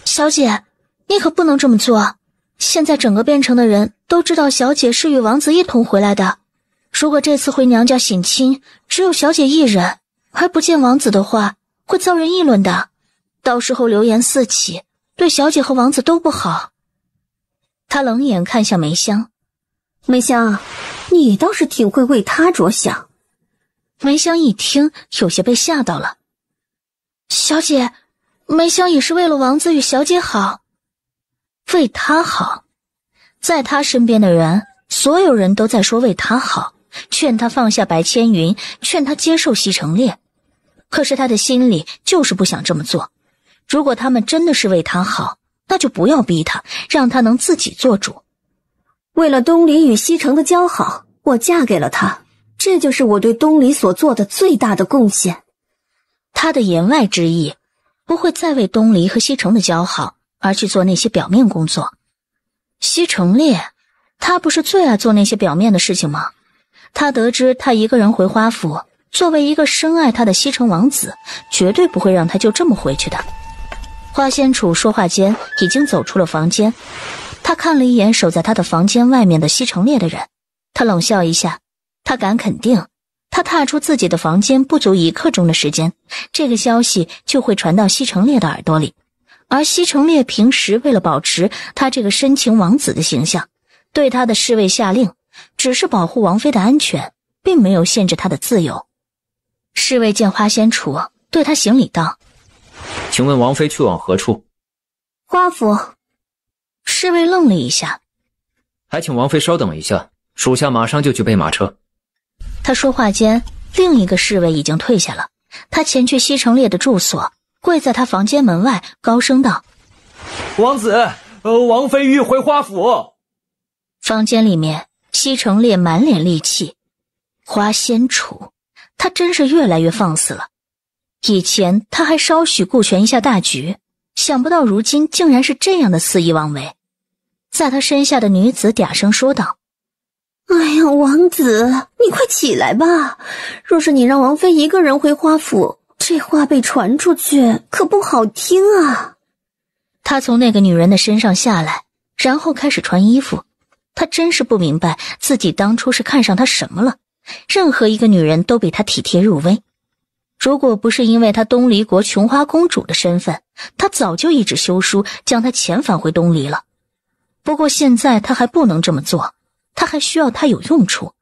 小姐，你可不能这么做。现在整个汴城的人都知道小姐是与王子一同回来的，如果这次回娘家省亲只有小姐一人，而不见王子的话，会遭人议论的，到时候流言四起，对小姐和王子都不好。他冷眼看向梅香。梅香，你倒是挺会为他着想。梅香一听，有些被吓到了。小姐，梅香也是为了王子与小姐好。为他好，在他身边的人，所有人都在说为他好，劝他放下白千云，劝他接受西城烈。可是他的心里就是不想这么做。如果他们真的是为他好，那就不要逼他，让他能自己做主。为了东篱与西城的交好，我嫁给了他，这就是我对东篱所做的最大的贡献。他的言外之意，不会再为东篱和西城的交好而去做那些表面工作。西城烈，他不是最爱做那些表面的事情吗？他得知他一个人回花府，作为一个深爱他的西城王子，绝对不会让他就这么回去的。花仙楚说话间已经走出了房间，他看了一眼守在他的房间外面的西城烈的人，他冷笑一下，他敢肯定，他踏出自己的房间不足1刻钟的时间，这个消息就会传到西城烈的耳朵里。而西城烈平时为了保持他这个深情王子的形象，对他的侍卫下令，只是保护王妃的安全，并没有限制他的自由。侍卫见花仙楚，对他行礼道：请问王妃去往何处？花府。侍卫愣了一下，还请王妃稍等一下，属下马上就去备马车。他说话间，另一个侍卫已经退下了，他前去西城烈的住所，跪在他房间门外，高声道：王子，王妃欲回花府。房间里面，西城烈满脸戾气。花仙楚，他真是越来越放肆了。以前他还稍许顾全一下大局，想不到如今竟然是这样的肆意妄为。在他身下的女子嗲声说道：哎呀，王子，你快起来吧，若是你让王妃一个人回花府，这话被传出去可不好听啊。他从那个女人的身上下来，然后开始穿衣服。他真是不明白自己当初是看上他什么了，任何一个女人都比他体贴入微。如果不是因为他东篱国琼花公主的身份，他早就一纸休书将她遣返回东篱了。不过现在他还不能这么做，他还需要他有用处。